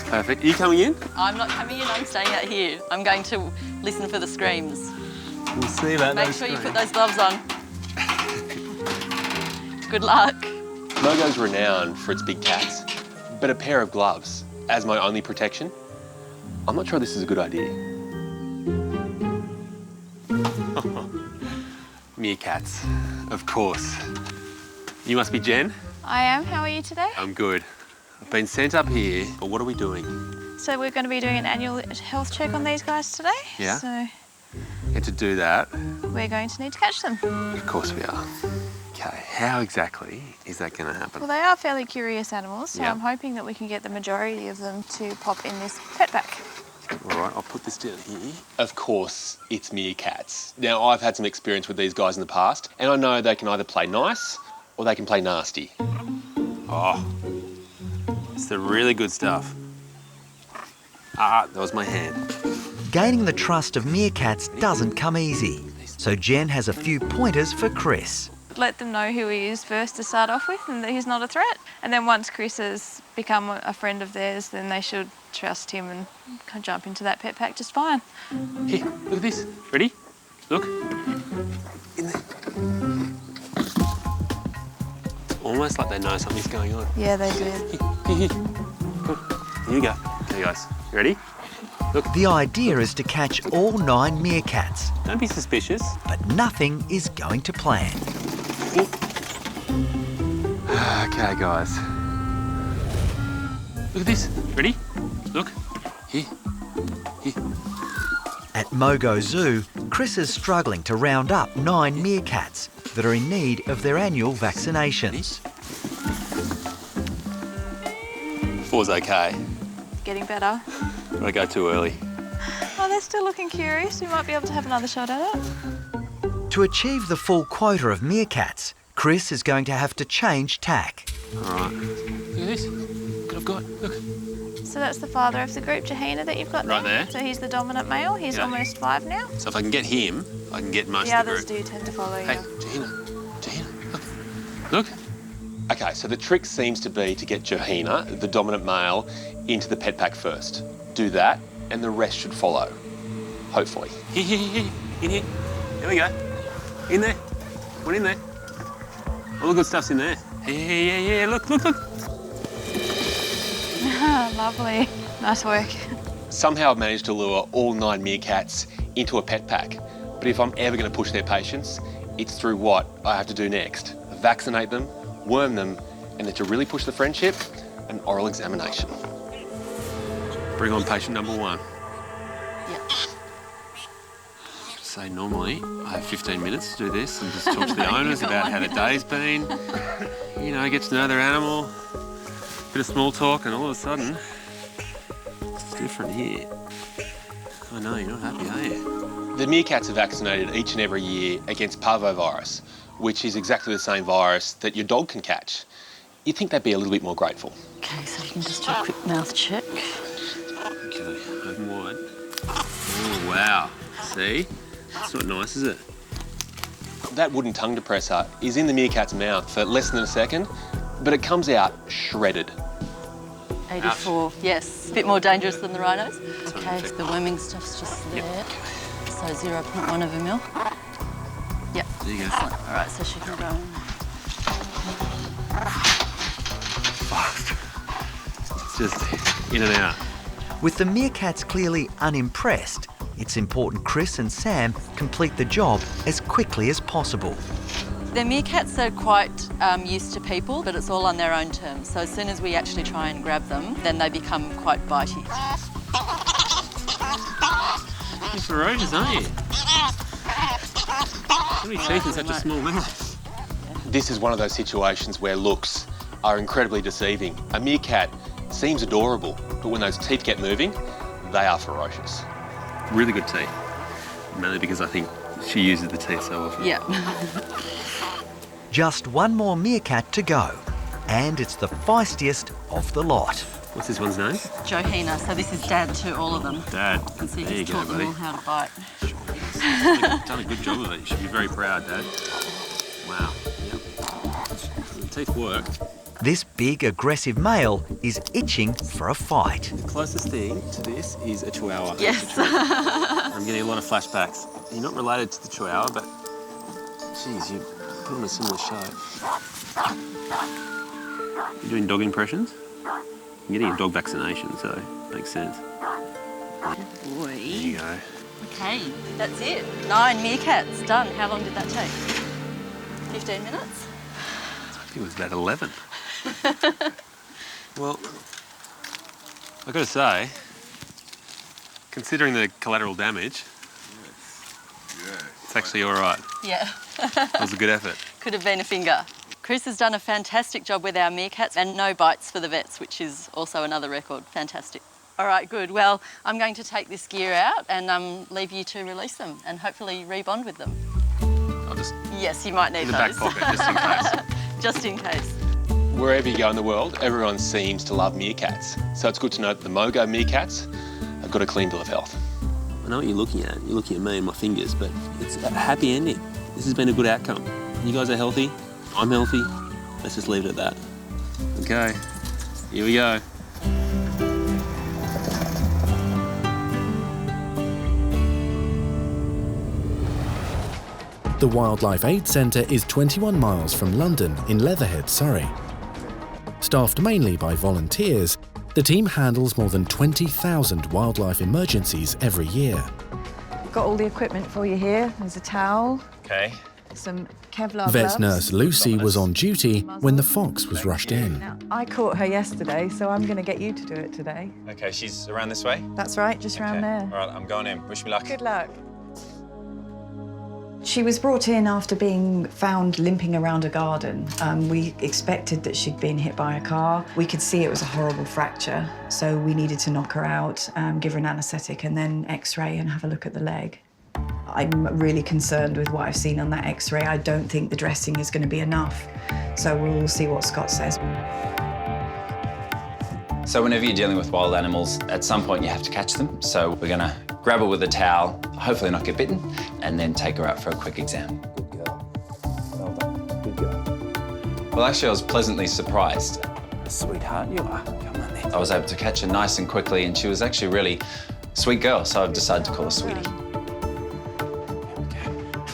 Perfect. Are you coming in? I'm not coming in, I'm staying out here. I'm going to listen for the screams. We'll see about Make sure you put those gloves on. Good luck. Mogo's renowned for its big cats, but a pair of gloves as my only protection, I'm not sure this is a good idea. Meerkats, of course. You must be Jen? I am. How are you today? I'm good. I've been sent up here, but what are we doing? So we're going to be doing an annual health check on these guys today. Yeah? So And to do that, we're going to need to catch them. of course we are. Okay, how exactly is that going to happen? Well, they are fairly curious animals, so Yeah. I'm hoping that we can get the majority of them to pop in this pet pack. All right, I'll put this down here. Of course, it's meerkats. Now, I've had some experience with these guys in the past, and I know they can either play nice or they can play nasty. Oh, it's the really good stuff. Ah, that was my hand. Gaining the trust of meerkats doesn't come easy, so Jen has a few pointers for Chris. Let them know who he is first to start off with and that he's not a threat. And then once Chris has become a friend of theirs, then they should trust him and can jump into that pet pack just fine. Here, look at this. Ready? Look. In there. It's almost like they know something's going on. Yeah, they do. Here. Good. Here you go. Okay, guys. You ready? Look. The idea is to catch all 9 meerkats. Don't be suspicious. But nothing is going to plan. Okay, guys. Look at this. Ready? Look. Here. Here. At Mogo Zoo, Chris is struggling to round up 9 meerkats that are in need of their annual vaccinations. 4's okay. Getting better. But I go too early. Oh, they're still looking curious. We might be able to have another shot at it. To achieve the full quota of meerkats, Chris is going to have to change tack. All right. Look at this. Look what I've got. Look. So that's the father of the group, Cheetah, that you've got Right there. So he's the dominant male. He's Yeah. almost 5 now. So if I can get him, I can get most The of the others group. do tend to follow you. Hey, Gehenna, look. Okay, so the trick seems to be to get Gehenna, the dominant male, into the pet pack first. Do that, and the rest should follow. Hopefully. Here. In here. There we go. In there. One in there. All the good stuff's in there. Yeah. Look. Lovely. Nice work. Somehow I've managed to lure all 9 meerkats into a pet pack. But if I'm ever going to push their patience, it's through what I have to do next. Vaccinate them, worm them, and then to really push the friendship, an oral examination. Bring on patient number 1. So normally I have 15 minutes to do this and just talk to the owners about how the day's been. You know, get to know their animal, bit of small talk, and all of a sudden, it's different here. I know, you're not happy, are you? The meerkats are vaccinated each and every year against parvovirus, which is exactly the same virus that your dog can catch. You'd think they'd be a little bit more grateful. Okay, so you can just do a quick mouth check. Okay, open wide. Oh, wow. See? That's not nice, is it? That wooden tongue depressor is in the meerkat's mouth for less than a second, but it comes out shredded. 84, yes. A bit more dangerous than the rhinos. Okay, so the worming stuff's just there. So 0.1 of a mil. Yep. There you go. Excellent. All right, so she can go. Fast. It's just in and out. With the meerkats clearly unimpressed, it's important Chris and Sam complete the job as quickly as possible. The meerkats are quite used to people, but it's all on their own terms. So as soon as we actually try and grab them, then they become quite bitey. You're ferocious, aren't you? How many teeth in such a small mouth? This is one of those situations where looks are incredibly deceiving. A meerkat seems adorable, but when those teeth get moving, they are ferocious. Really good teeth. Mainly because I think she uses the teeth so often. Yeah. Just one more meerkat to go, and it's the feistiest of the lot. What's this one's name? Johina, so this is Dad to all of them. Dad. You can see There you he's go, taught them buddy. all how to bite. You've done a good job of it. You should be very proud, Dad. Wow. Yep. The teeth work. This big, aggressive male is itching for a fight. The closest thing to this is a chihuahua. Yes. I'm getting a lot of flashbacks. You're not related to the chihuahua, but geez, you put on a similar show. You're doing dog impressions? I'm getting a dog vaccination, so it makes sense. Good boy. There you go. Okay, that's it. 9 meerkats done. How long did that take? 15 minutes? I think it was about 11. Well, I've got to say, considering the collateral damage, it's actually all right. Yeah. It was a good effort. Could have been a finger. Chris has done a fantastic job with our meerkats and no bites for the vets, which is also another record. Fantastic. All right, good. Well, I'm going to take this gear out and leave you to release them and hopefully rebond with them. I'll just... Yes, you might need in the those. back pocket, just in case. Just in case. Wherever you go in the world, everyone seems to love meerkats. So it's good to know that the Mogo meerkats have got a clean bill of health. I know what you're looking at. You're looking at me and my fingers, but it's a happy ending. This has been a good outcome. You guys are healthy. I'm healthy. Let's just leave it at that. Okay, here we go. The Wildlife Aid Centre is 21 miles from London in Leatherhead, Surrey. Staffed mainly by volunteers, the team handles more than 20,000 wildlife emergencies every year. Got all the equipment for you here. There's a towel. Okay. Some Kevlar Vet gloves. nurse Lucy was on duty when the fox was rushed in. Now, I caught her yesterday, so I'm going to get you to do it today. Okay, she's around this way? That's right, just round there. All right, I'm going in. Wish me luck. Good luck. She was brought in after being found limping around a garden. We expected that she'd been hit by a car. We could see it was a horrible fracture, so we needed to knock her out, give her an anaesthetic and then x-ray and have a look at the leg. I'm really concerned with what I've seen on that x-ray. I don't think the dressing is going to be enough, so we'll see what Scott says. So whenever you're dealing with wild animals, at some point you have to catch them. So we're going to grab her with a towel, hopefully not get bitten, and then take her out for a quick exam. Good girl. Well done. Good girl. Well, actually, I was pleasantly surprised. Sweetheart, you are. Come on then. I was able to catch her nice and quickly, and she was actually a really sweet girl, so I've decided to call her Sweetie.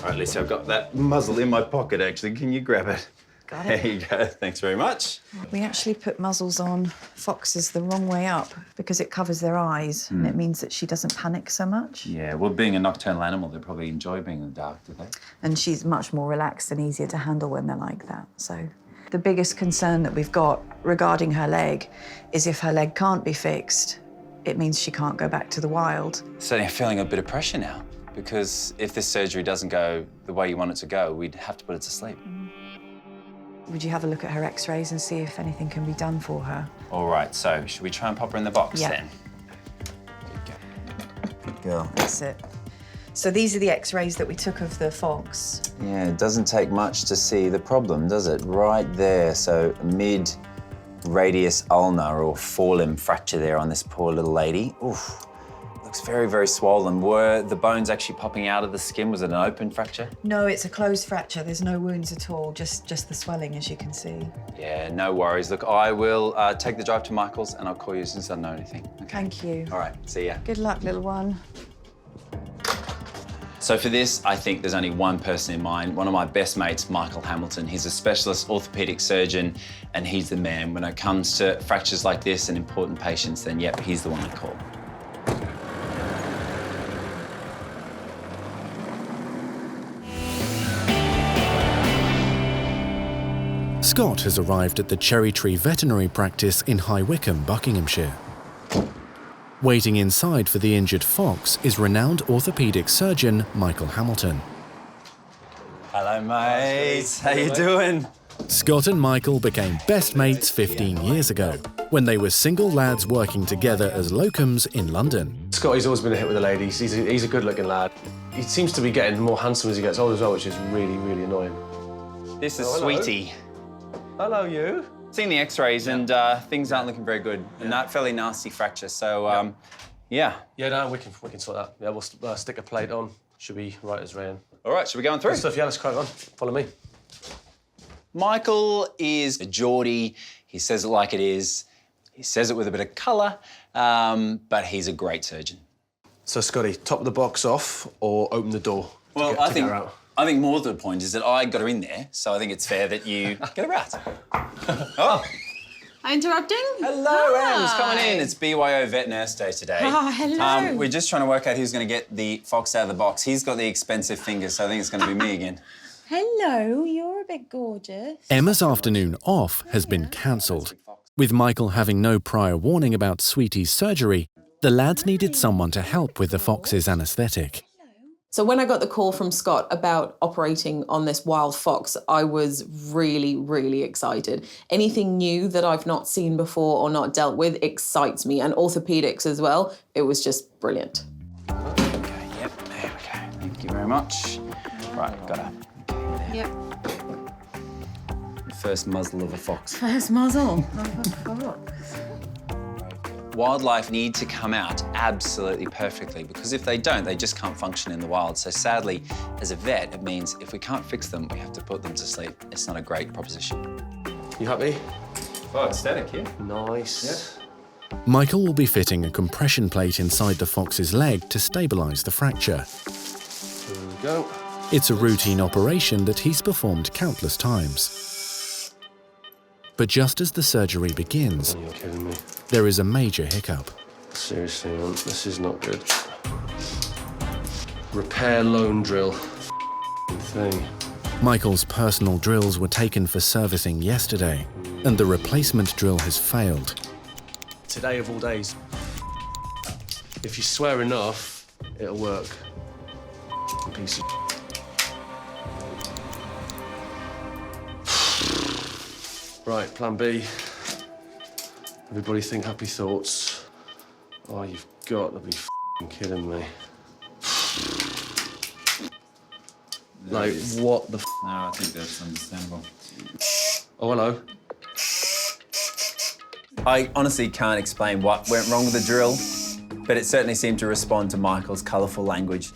All right, Lisa, I've got that muzzle in my pocket, actually. Can you grab it? Got it. There you go. Thanks very much. We actually put muzzles on foxes the wrong way up because it covers their eyes and it means that she doesn't panic so much. Yeah, well, being a nocturnal animal, they probably enjoy being in the dark, do they? And she's much more relaxed and easier to handle when they're like that. So the biggest concern that we've got regarding her leg is if her leg can't be fixed, it means she can't go back to the wild. Certainly I'm feeling a bit of pressure now because if this surgery doesn't go the way you want it to go, we'd have to put her to sleep. Would you have a look at her x-rays and see if anything can be done for her? All right, so should we try and pop her in the box then? Good girl. That's it. So these are the x-rays that we took of the fox. Yeah, it doesn't take much to see the problem, does it? Right there, so mid-radius ulnar or forelimb fracture there on this poor little lady. Oof, looks very, very swollen. Were the bones actually popping out of the skin? Was it an open fracture? No, it's a closed fracture. There's no wounds at all, just the swelling, as you can see. Yeah, no worries. Look, I will take the drive to Michael's and I'll call you as soon as I know anything. Okay. Thank you. All right, see ya. Good luck, little one. So for this, I think there's only one person in mind, one of my best mates, Michael Hamilton. He's a specialist orthopedic surgeon and he's the man. When it comes to fractures like this and important patients, then yep, he's the one to call. Scott has arrived at the Cherry Tree Veterinary Practice in High Wycombe, Buckinghamshire. Waiting inside for the injured fox is renowned orthopaedic surgeon Michael Hamilton. Hello, mate. How you doing? Scott and Michael became best mates 15 years ago, when they were single lads working together as locums in London. Scotty's always been a hit with the ladies. He's a good-looking lad. He seems to be getting more handsome as he gets older as well, which is really, really annoying. This is Sweetie. Hello, you. Seen the x-rays and things aren't looking very good. A fairly nasty fracture, so, yeah. Yeah, no, we can sort that. Yeah, we'll stick a plate on. Should be right as rain. All right, should we go on through? Good stuff, yeah, let's crack on. Follow me. Michael is a Geordie. He says it like it is. He says it with a bit of colour, but he's a great surgeon. So, Scotty, top the box off or open the door? Well, I think more to the point is that I got her in there, so I think it's fair that you get her out. Oh. Interrupting? Hello, Ems, coming in. It's BYO Vet Nurse Day today. Oh, hello. We're just trying to work out who's going to get the fox out of the box. He's got the expensive fingers, so I think it's going to be me again. Hello, you're a bit gorgeous. Emma's afternoon off has been cancelled. With Michael having no prior warning about Sweetie's surgery, the lads needed someone to help with the fox's anaesthetic. So when I got the call from Scott about operating on this wild fox, I was really, really excited. Anything new that I've not seen before or not dealt with excites me, and orthopaedics as well. It was just brilliant. Okay, yep, there we go. Thank you very much. Right, got her. Yep. The first muzzle of a fox. First muzzle of a fox. Wildlife need to come out absolutely perfectly, because if they don't, they just can't function in the wild. So sadly, as a vet, it means if we can't fix them, we have to put them to sleep. It's not a great proposition. You happy? Oh, it's static, yeah. Nice. Yep. Michael will be fitting a compression plate inside the fox's leg to stabilise the fracture. There we go. It's a routine operation that he's performed countless times. But just as the surgery begins, You're kidding me. there is a major hiccup. Seriously, man, this is not good. Repair loan drill. Thing. Michael's personal drills were taken for servicing yesterday, and the replacement drill has failed. Today of all days. If you swear enough, it'll work. Piece of... Right, plan B. Everybody think happy thoughts. Oh, you've got to be f***ing kidding me. Like, what the f***? No, I think that's understandable. Oh, hello. I honestly can't explain what went wrong with the drill, but it certainly seemed to respond to Michael's colourful language.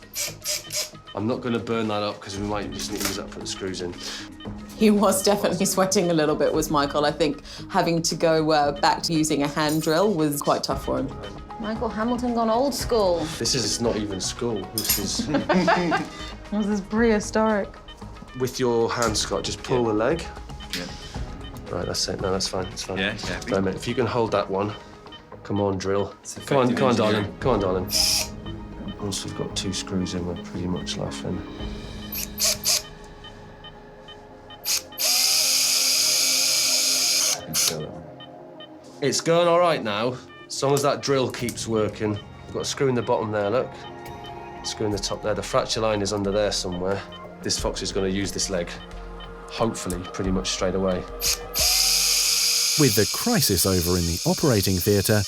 I'm not going to burn that up because we might just need to use that to put the screws in. He was definitely sweating a little bit, was Michael. I think having to go back to using a hand drill was quite tough for him. Michael Hamilton gone old school. This is not even school. This is... This is prehistoric. With your hand, Scott, just pull the leg. Yeah. Right, that's it. No, that's fine. It's fine. Yeah. Wait a minute. If you can hold that one. Come on, drill. Come on, darling. Come on, darling. Once we've got 2 screws in, we're pretty much laughing. It's going all right now, as long as that drill keeps working. We've got a screw in the bottom there, look. Screw in the top there. The fracture line is under there somewhere. This fox is going to use this leg, hopefully, pretty much straight away. With the crisis over in the operating theatre,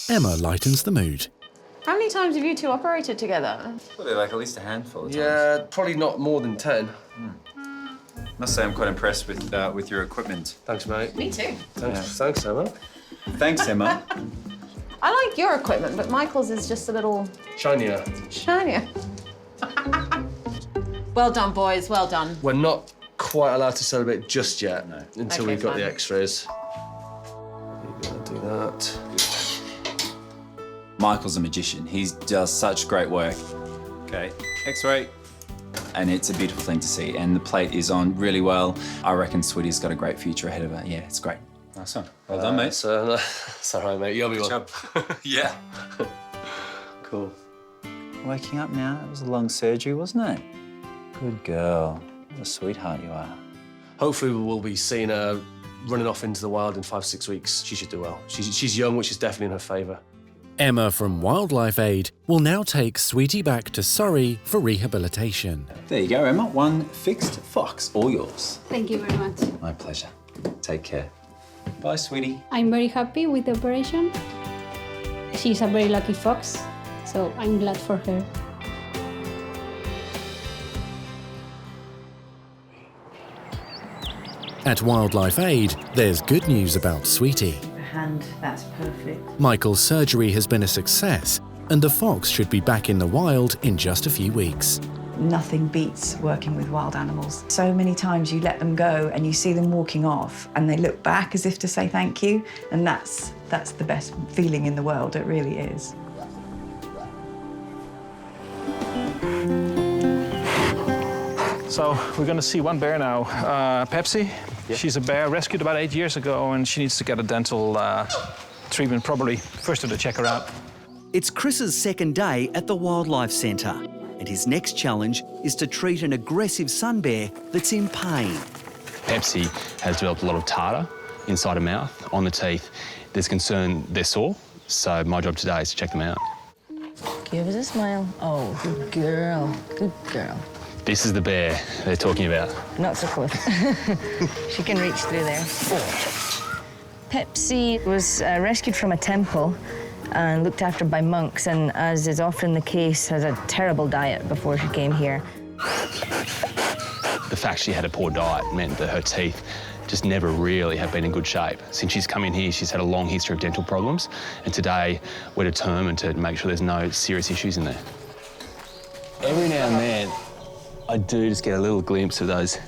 Emma lightens the mood. How many times have you two operated together? Probably like at least a handful of times. Yeah, probably not more than 10. Must say I'm quite impressed with your equipment. Thanks, mate. Me too. Thanks, Emma. Thanks, Emma. I like your equipment, but Michael's is just a little... Shinier. shinier. Well done, boys. Well done. We're not quite allowed to celebrate just yet until Okay, we've got fine. the X-rays. You're gonna do that. Michael's a magician. He does such great work. Okay, X-ray. And it's a beautiful thing to see. And the plate is on really well. I reckon Sweetie's got a great future ahead of her. Yeah, it's great. Nice one. Well done, mate. It's all right, mate. You'll be Good one. job. Yeah. Cool. Waking up now. It was a long surgery, wasn't it? Good girl. What a sweetheart you are. Hopefully we'll be seeing her running off into the wild in 5-6 weeks. She should do well. She's young, which is definitely in her favour. Emma from Wildlife Aid will now take Sweetie back to Surrey for rehabilitation. There you go, Emma. One fixed fox, all yours. Thank you very much. My pleasure. Take care. Bye, sweetie. I'm very happy with the operation. She's a very lucky fox, so I'm glad for her. At Wildlife Aid, there's good news about Sweetie. The hand, that's perfect. Michael's surgery has been a success, and the fox should be back in the wild in just a few weeks. Nothing beats working with wild animals. So many times you let them go and you see them walking off and they look back as if to say thank you, and that's the best feeling in the world, it really is. So we're going to see one bear now, Pepsi. Yeah. She's a bear rescued about 8 years ago, and she needs to get a dental treatment probably first to check her out. It's Chris's second day at the Wildlife Centre, and his next challenge is to treat an aggressive sun bear that's in pain. Pepsi has developed a lot of tartar inside her mouth, on the teeth. There's concern they're sore, so my job today is to check them out. Give us a smile. Oh, good girl, good girl. This is the bear they're talking about. Not so close. She can reach through there. Pepsi was rescued from a temple and looked after by monks, and as is often the case, has a terrible diet before she came here. The fact she had a poor diet meant that her teeth just never really have been in good shape. Since she's come in here, she's had a long history of dental problems, and today we're determined to make sure there's no serious issues in there. Every now and then, I do just get a little glimpse of those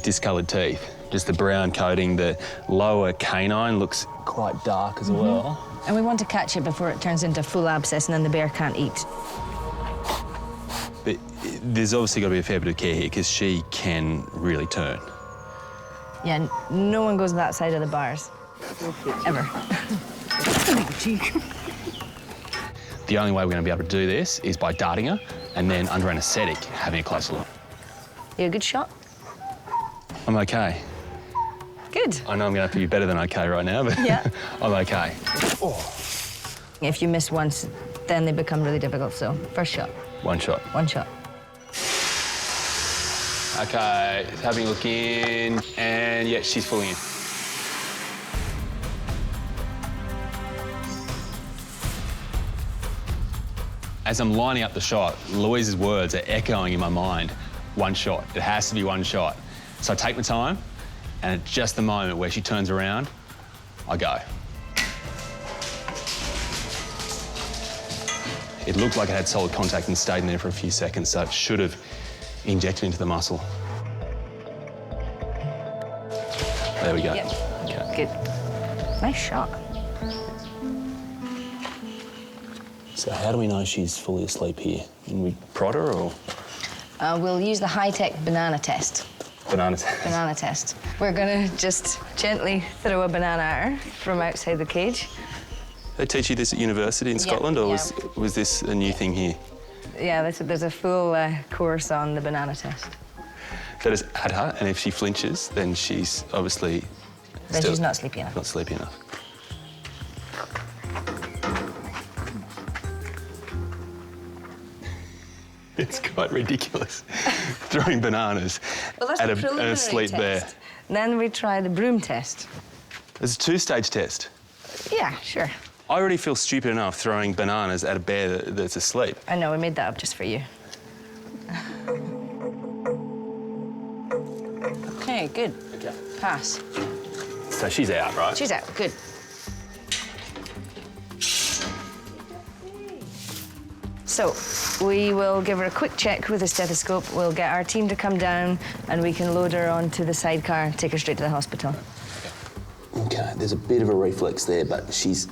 discoloured teeth. Just the brown coating, the lower canine looks quite dark as well. And we want to catch it before it turns into a full abscess and then the bear can't eat. But there's obviously got to be a fair bit of care here because she can really turn. Yeah, no one goes that side of the bars. Ever. The only way we're going to be able to do this is by darting her and then under anaesthetic having a closer look. You a good shot? I'm okay. Good. I know I'm going to have to be better than okay right now, but yeah. I'm okay. If you miss once, then they become really difficult, so first shot. One shot. One shot. Okay, having a look in, and yeah, she's fully in. As I'm lining up the shot, Louise's words are echoing in my mind. One shot. It has to be one shot. So I take my time, and at just the moment where she turns around, I go. It looked like it had solid contact and stayed in there for a few seconds, so it should have injected into the muscle. There we go. Yep. Okay. Good. Nice shot. So how do we know she's fully asleep here? Can we prod her or? We'll use the high-tech banana test. Banana test? Banana test. We're going to just gently throw a banana at her from outside the cage. They teach you this at university in Scotland, or was this a new thing here? Yeah, there's a full course on the banana test. So just at her, and if she flinches, then she's obviously Then she's not sleepy enough. Not sleepy enough. It's quite ridiculous, throwing bananas at a sleep bear. Then we try the broom test. It's a two-stage test. Yeah, sure. I already feel stupid enough throwing bananas at a bear that's asleep. I know, we made that up just for you. Okay, good. Okay. Pass. So she's out, right? She's out, good. So, we will give her a quick check with a stethoscope. We'll get our team to come down and we can load her onto the sidecar and take her straight to the hospital. Okay, there's a bit of a reflex there, but she's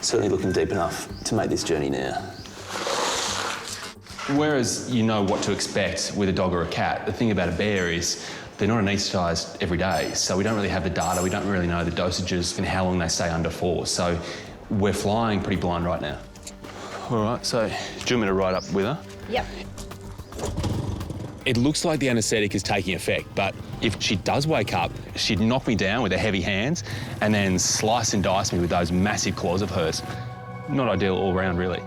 certainly looking deep enough to make this journey now. Whereas you know what to expect with a dog or a cat, the thing about a bear is they're not anaesthetised every day, so we don't really have the data, we don't really know the dosages and how long they stay under for, so we're flying pretty blind right now. All right, so do you want me to ride up with her? Yep. It looks like the anaesthetic is taking effect, but if she does wake up, she'd knock me down with her heavy hands and then slice and dice me with those massive claws of hers. Not ideal all round, really.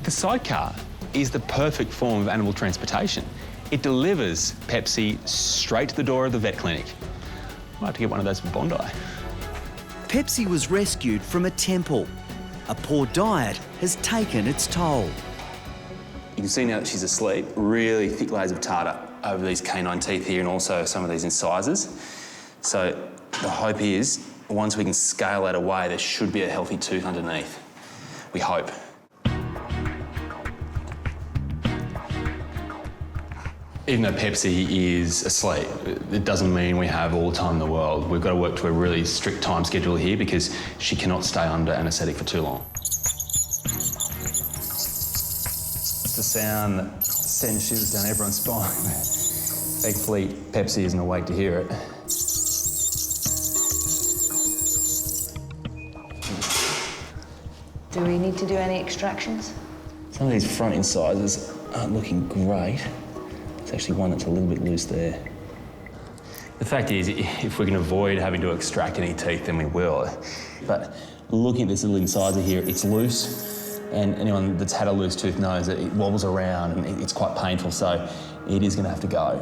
The sidecar is the perfect form of animal transportation. It delivers Pepsi straight to the door of the vet clinic. Might have to get one of those for Bondi. Pepsi was rescued from a temple. A poor diet has taken its toll. You can see now that she's asleep, really thick layers of tartar over these canine teeth here and also some of these incisors. So the hope is, once we can scale that away, there should be a healthy tooth underneath. We hope. Even though Pepsi is asleep, it doesn't mean we have all the time in the world. We've got to work to a really strict time schedule here because she cannot stay under anaesthetic for too long. It's the sound that sends shivers down everyone's spine. Thankfully, Pepsi isn't awake to hear it. Do we need to do any extractions? Some of these front incisors aren't looking great. There's actually one that's a little bit loose there. The fact is, if we can avoid having to extract any teeth, then we will. But looking at this little incisor here, it's loose, and anyone that's had a loose tooth knows that it wobbles around and it's quite painful, so it is going to have to go.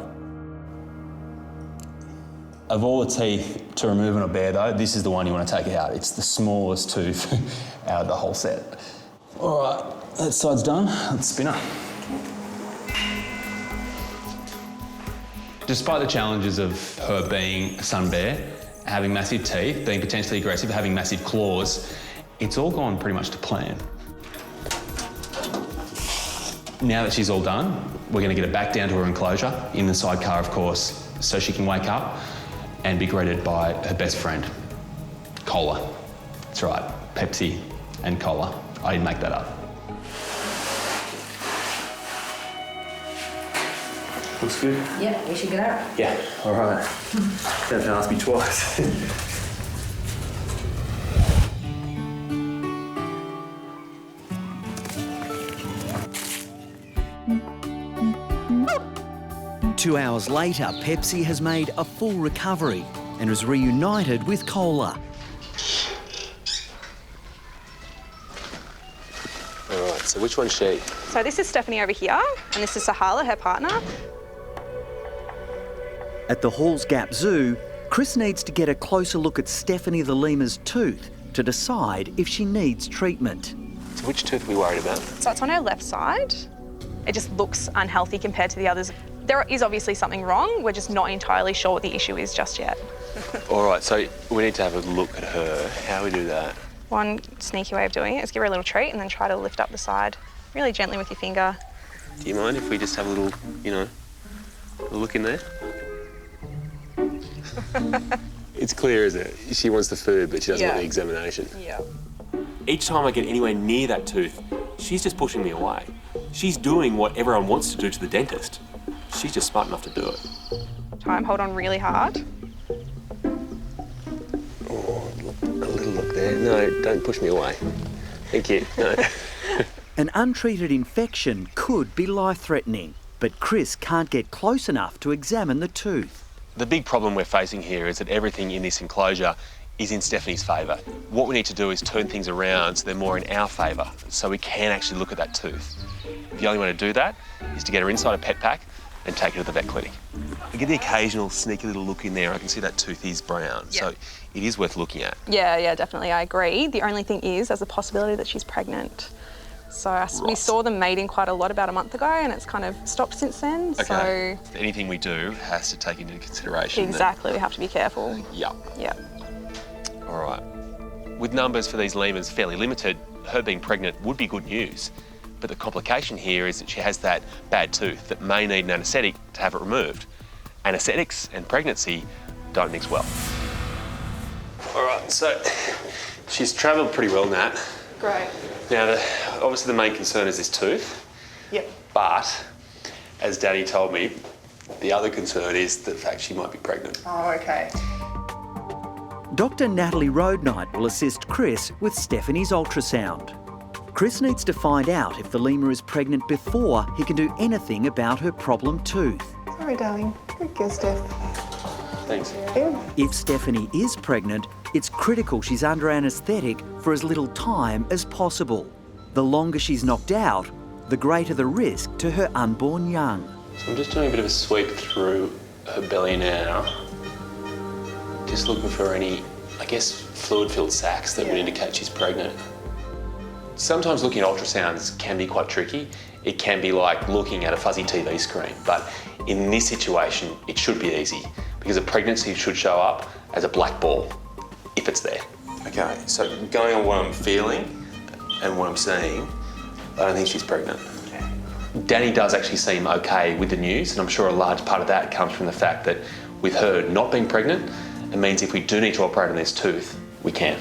Of all the teeth to remove on a bear, though, this is the one you want to take out. It's the smallest tooth out of the whole set. All right, that side's done. Let's spin her. Despite the challenges of her being a sun bear, having massive teeth, being potentially aggressive, having massive claws, it's all gone pretty much to plan. Now that she's all done, we're going to get her back down to her enclosure, in the sidecar, of course, so she can wake up and be greeted by her best friend, Cola. That's right, Pepsi and Cola. I didn't make that up. Looks good? Yeah, we should get out. Yeah, all right. Don't have to ask me twice. Two hours later, Pepsi has made a full recovery and is reunited with Cola. All right, so which one's she? So this is Stephanie over here, and this is Sahala, her partner. At the Halls Gap Zoo, Chris needs to get a closer look at Stephanie the lemur's tooth to decide if she needs treatment. So which tooth are we worried about? So it's on her left side. It just looks unhealthy compared to the others. There is obviously something wrong. We're just not entirely sure what the issue is just yet. All right, so we need to have a look at her. How do we do that? One sneaky way of doing it is give her a little treat and then try to lift up the side really gently with your finger. Do you mind if we just have a little, a look in there? It's clear, isn't it? She wants the food, but she doesn't want the examination. Yeah. Each time I get anywhere near that tooth, she's just pushing me away. She's doing what everyone wants to do to the dentist. She's just smart enough to do it. Try and hold on really hard. Oh, a little look there. No, don't push me away. Thank you. No. An untreated infection could be life-threatening, but Chris can't get close enough to examine the tooth. The big problem we're facing here is that everything in this enclosure is in Stephanie's favour. What we need to do is turn things around so they're more in our favour, so we can actually look at that tooth. The only way to do that is to get her inside a pet pack and take her to the vet clinic. I get the occasional sneaky little look in there. I can see that tooth is brown, so it is worth looking at. Yeah, definitely, I agree. The only thing is there's a possibility that she's pregnant. So we saw them mating quite a lot about a month ago and it's kind of stopped since then. Okay. So anything we do has to take into consideration. Exactly, we have to be careful. Yep. Yeah. All right. With numbers for these lemurs fairly limited, her being pregnant would be good news. But the complication here is that she has that bad tooth that may need an anaesthetic to have it removed. Anaesthetics and pregnancy don't mix well. All right, so she's travelled pretty well, Nat. Great. Now, obviously the main concern is this tooth. Yep. But, as Daddy told me, the other concern is the fact she might be pregnant. Oh, okay. Dr. Natalie Roadnight will assist Chris with Stephanie's ultrasound. Chris needs to find out if the lemur is pregnant before he can do anything about her problem tooth. Sorry, darling. Good girl, Steph. Thanks. If Stephanie is pregnant, it's critical she's under anaesthetic for as little time as possible. The longer she's knocked out, the greater the risk to her unborn young. So I'm just doing a bit of a sweep through her belly now. Just looking for any, I guess, fluid-filled sacs that would indicate she's pregnant. Sometimes looking at ultrasounds can be quite tricky. It can be like looking at a fuzzy TV screen, but in this situation, it should be easy because a pregnancy should show up as a black ball, if it's there. Okay, so going on what I'm feeling and what I'm seeing, I don't think she's pregnant. Danny does actually seem okay with the news, and I'm sure a large part of that comes from the fact that with her not being pregnant, it means if we do need to operate on this tooth, we can.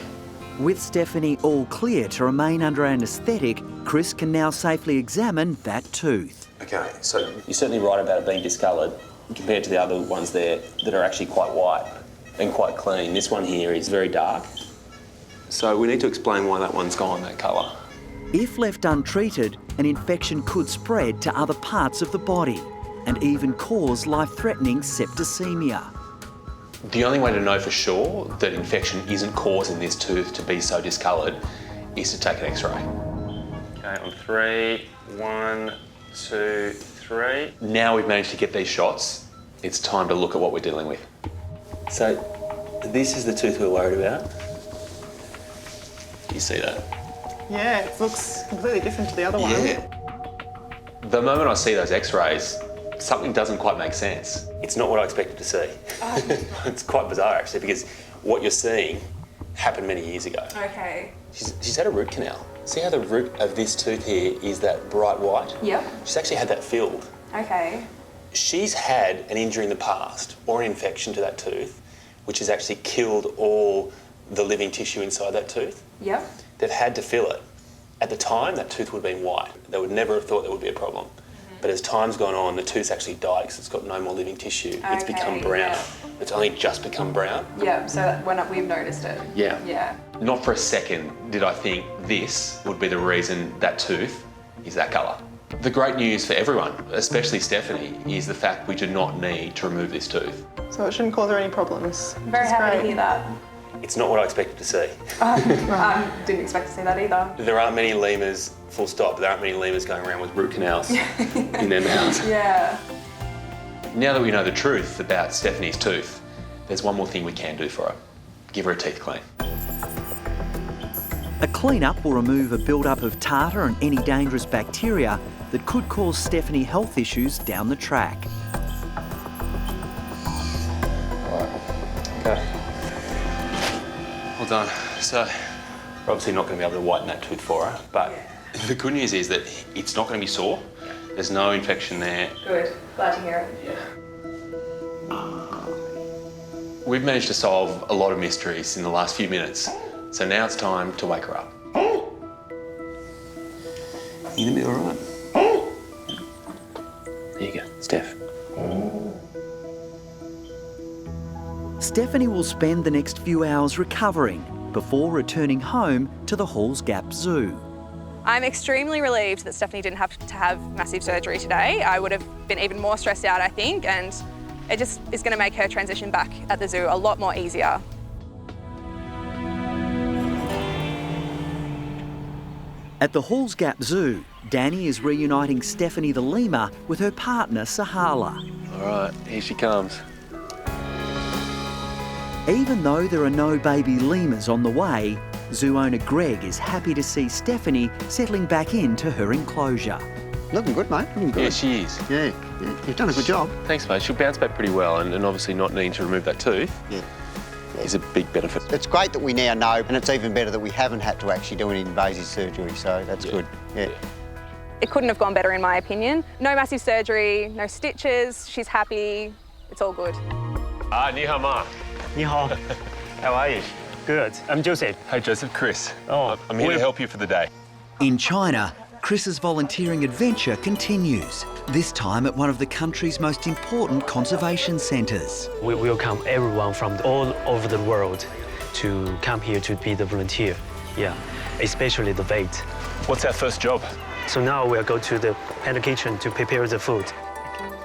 With Stephanie all clear to remain under anaesthetic, Chris can now safely examine that tooth. Okay, so you're certainly right about it being discoloured compared to the other ones there that are actually quite white and quite clean. This one here is very dark. So we need to explain why that one's gone that colour. If left untreated, an infection could spread to other parts of the body and even cause life-threatening septicemia. The only way to know for sure that infection isn't causing this tooth to be so discoloured is to take an X-ray. Okay, on 3, 1, 2, 3. Now we've managed to get these shots, it's time to look at what we're dealing with. So this is the tooth we're worried about. Do you see that? Yeah, it looks completely different to the other one. Yeah. The moment I see those X-rays, something doesn't quite make sense. It's not what I expected to see. It's quite bizarre actually, because what you're seeing happened many years ago. Okay. She's had a root canal. See how the root of this tooth here is that bright white? Yep. She's actually had that filled. Okay. She's had an injury in the past or an infection to that tooth, which has actually killed all the living tissue inside that tooth. Yep. They've had to fill it. At the time, that tooth would have been white. They would never have thought there would be a problem. But as time's gone on, the tooth's actually died because it's got no more living tissue. It's become brown. Yeah. It's only just become brown. Yeah, so when we've noticed it. Yeah. Yeah. Not for a second did I think this would be the reason that tooth is that colour. The great news for everyone, especially Stephanie, is the fact we do not need to remove this tooth. So it shouldn't cause her any problems. I'm very happy to hear that. It's not what I expected to see. Didn't expect to see that either. There aren't many lemurs, full stop, there aren't many lemurs going around with root canals in their mouths. Yeah. Now that we know the truth about Stephanie's tooth, there's one more thing we can do for her. Give her a teeth clean. A clean-up will remove a build-up of tartar and any dangerous bacteria that could cause Stephanie health issues down the track. Okay. Well done. So, we're obviously not going to be able to whiten that tooth for her, but the good news is that it's not going to be sore. There's no infection there. Good. Glad to hear it. Yeah. We've managed to solve a lot of mysteries in the last few minutes, so now it's time to wake her up. You gonna be all right? There you go, Steph. Stephanie will spend the next few hours recovering before returning home to the Halls Gap Zoo. I'm extremely relieved that Stephanie didn't have to have massive surgery today. I would have been even more stressed out, I think, and it just is going to make her transition back at the zoo a lot more easier. At the Halls Gap Zoo, Danny is reuniting Stephanie the lemur with her partner Sahala. All right, here she comes. Even though there are no baby lemurs on the way, zoo owner Greg is happy to see Stephanie settling back into her enclosure. Looking good, mate. Looking good. Yeah, she is. Yeah, you've done a good job. Thanks, mate. She'll bounce back pretty well, and obviously not needing to remove that tooth is a big benefit. It's great that we now know, and it's even better that we haven't had to actually do any invasive surgery, so that's good. Yeah. It couldn't have gone better in my opinion. No massive surgery, no stitches, she's happy, it's all good. Ni hao ma. Ni hao. How are you? Good. I'm Joseph. Hey, Joseph. Chris. Oh, I'm here to help you for the day. In China, Chris's volunteering adventure continues, this time at one of the country's most important conservation centres. We welcome everyone from all over the world to come here to be the volunteer. Yeah, especially the vet. What's our first job? So now we'll go to the panda kitchen to prepare the food.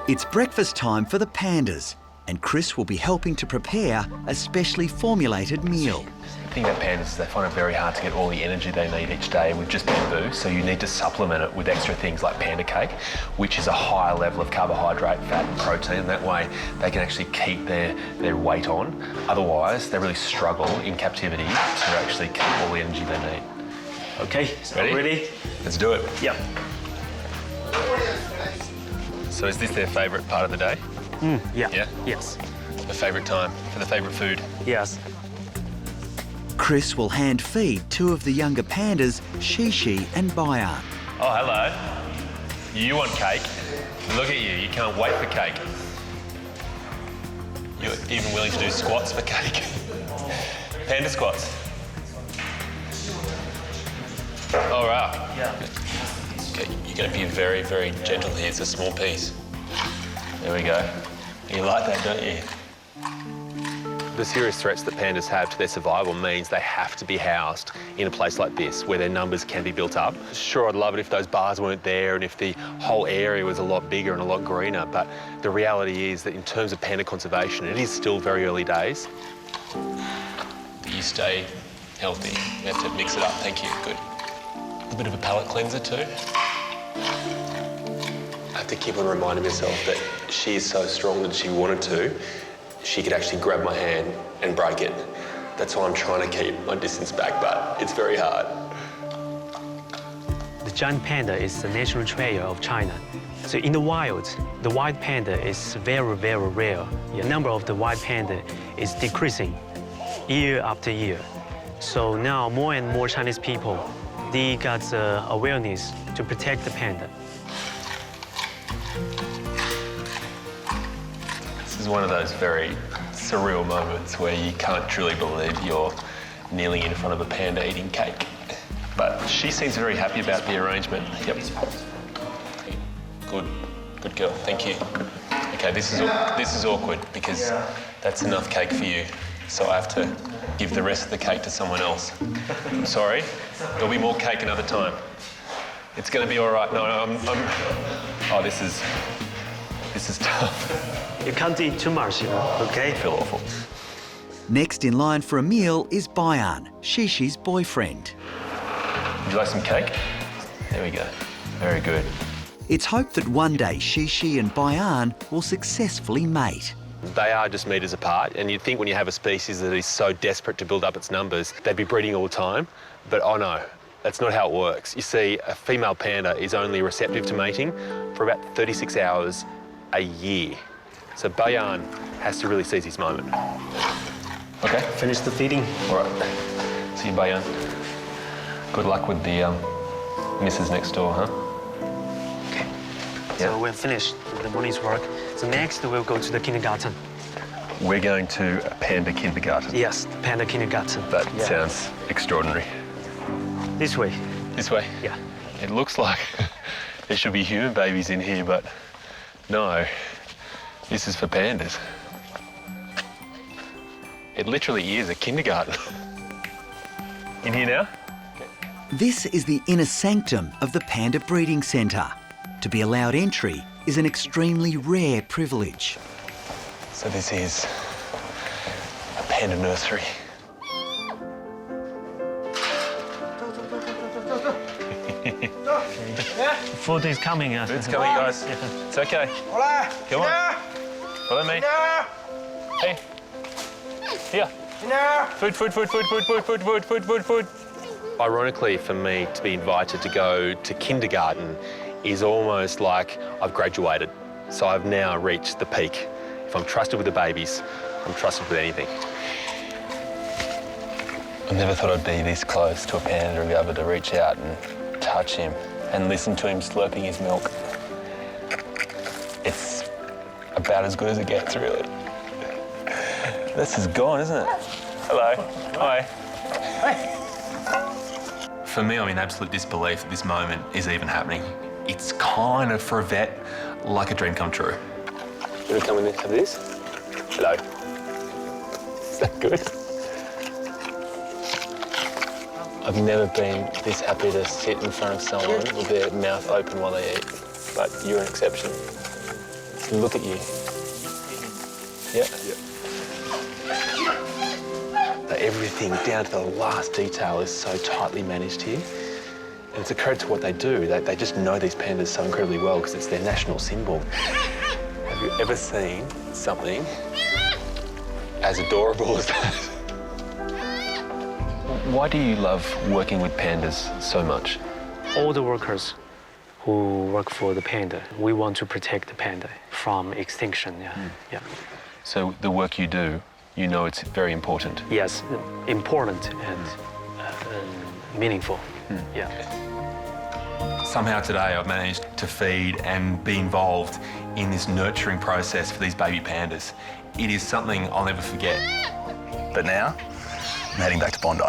It's breakfast time for the pandas, and Chris will be helping to prepare a specially formulated meal. The thing about pandas is they find it very hard to get all the energy they need each day with just bamboo, so you need to supplement it with extra things like panda cake, which is a higher level of carbohydrate, fat and protein, and that way they can actually keep their weight on. Otherwise, they really struggle in captivity to actually keep all the energy they need. Okay, ready? Let's do it. Yeah. So is this their favourite part of the day? Yeah. Yeah? Yes. The favourite time for the favourite food? Yes. Chris will hand feed two of the younger pandas, Shishi and Bayan. Oh, hello. You want cake? Look at you, you can't wait for cake. You're even willing to do squats for cake. Panda squats. All right. Yeah. Okay, you're going to be very, very gentle here. It's a small piece. There we go. You like that, don't you? The serious threats that pandas have to their survival means they have to be housed in a place like this where their numbers can be built up. Sure, I'd love it if those bars weren't there and if the whole area was a lot bigger and a lot greener, but the reality is that in terms of panda conservation, it is still very early days. You stay healthy. You have to mix it up. Thank you. Good. A bit of a palate cleanser too. I have to keep on reminding myself that she is so strong that if she wanted to, she could actually grab my hand and break it. That's why I'm trying to keep my distance back, but it's very hard. The giant panda is the national treasure of China. So in the wild, the white panda is very, very rare. The number of the white panda is decreasing year after year. So now more and more Chinese people, they got the awareness to protect the panda. This is one of those very surreal moments where you can't truly believe you're kneeling in front of a panda eating cake. But she seems very happy about the arrangement. Yep. Good girl, thank you. Okay, this is awkward because that's enough cake for you. So I have to give the rest of the cake to someone else. I'm sorry, there'll be more cake another time. It's gonna be all right. No, oh, this is tough. You can't eat too much, you know, okay? I feel awful. Next in line for a meal is Bayan, Shishi's boyfriend. Would you like some cake? There we go. Very good. It's hoped that one day Shishi and Bayan will successfully mate. They are just metres apart, and you'd think when you have a species that is so desperate to build up its numbers, they'd be breeding all the time. But oh no, that's not how it works. You see, a female panda is only receptive to mating for about 36 hours a year. So Bayan has to really seize his moment. Okay. Finish the feeding. All right. See you, Bayan. Good luck with the missus next door, huh? Okay. Yeah. So we're finished with the morning's work. So next we'll go to the kindergarten. We're going to a panda kindergarten. Yes, the panda kindergarten. That sounds extraordinary. This way. This way? Yeah. It looks like there should be human babies in here, but no. This is for pandas. It literally is a kindergarten. In here now? This is the inner sanctum of the Panda Breeding Centre. To be allowed entry is an extremely rare privilege. So this is a panda nursery. Food is coming. Food's coming, guys. It's okay. Hola. Come on. Follow me. Hey. Here. Food. Ironically, for me to be invited to go to kindergarten is almost like I've graduated. So I've now reached the peak. If I'm trusted with the babies, I'm trusted with anything. I never thought I'd be this close to a panda and be able to reach out and touch him and listen to him slurping his milk. It's about as good as it gets, really. This is gone, isn't it? Hello. Hi. For me, I'm in absolute disbelief that this moment is even happening. It's kind of, for a vet, like a dream come true. You want to come in and have this? Hello. Is that good? I've never been this happy to sit in front of someone with their mouth open while they eat, but you're an exception. Look at you. Yeah. Everything down to the last detail is so tightly managed here. And it's a credit to what they do. They just know these pandas so incredibly well because it's their national symbol. Have you ever seen something as adorable as that? Why do you love working with pandas so much? All the workers who work for the panda, we want to protect the panda from extinction. Yeah. So the work you do, you know it's very important. Yes, important and meaningful. Yeah. Somehow today I've managed to feed and be involved in this nurturing process for these baby pandas. It is something I'll never forget. But now, I'm heading back to Bondi.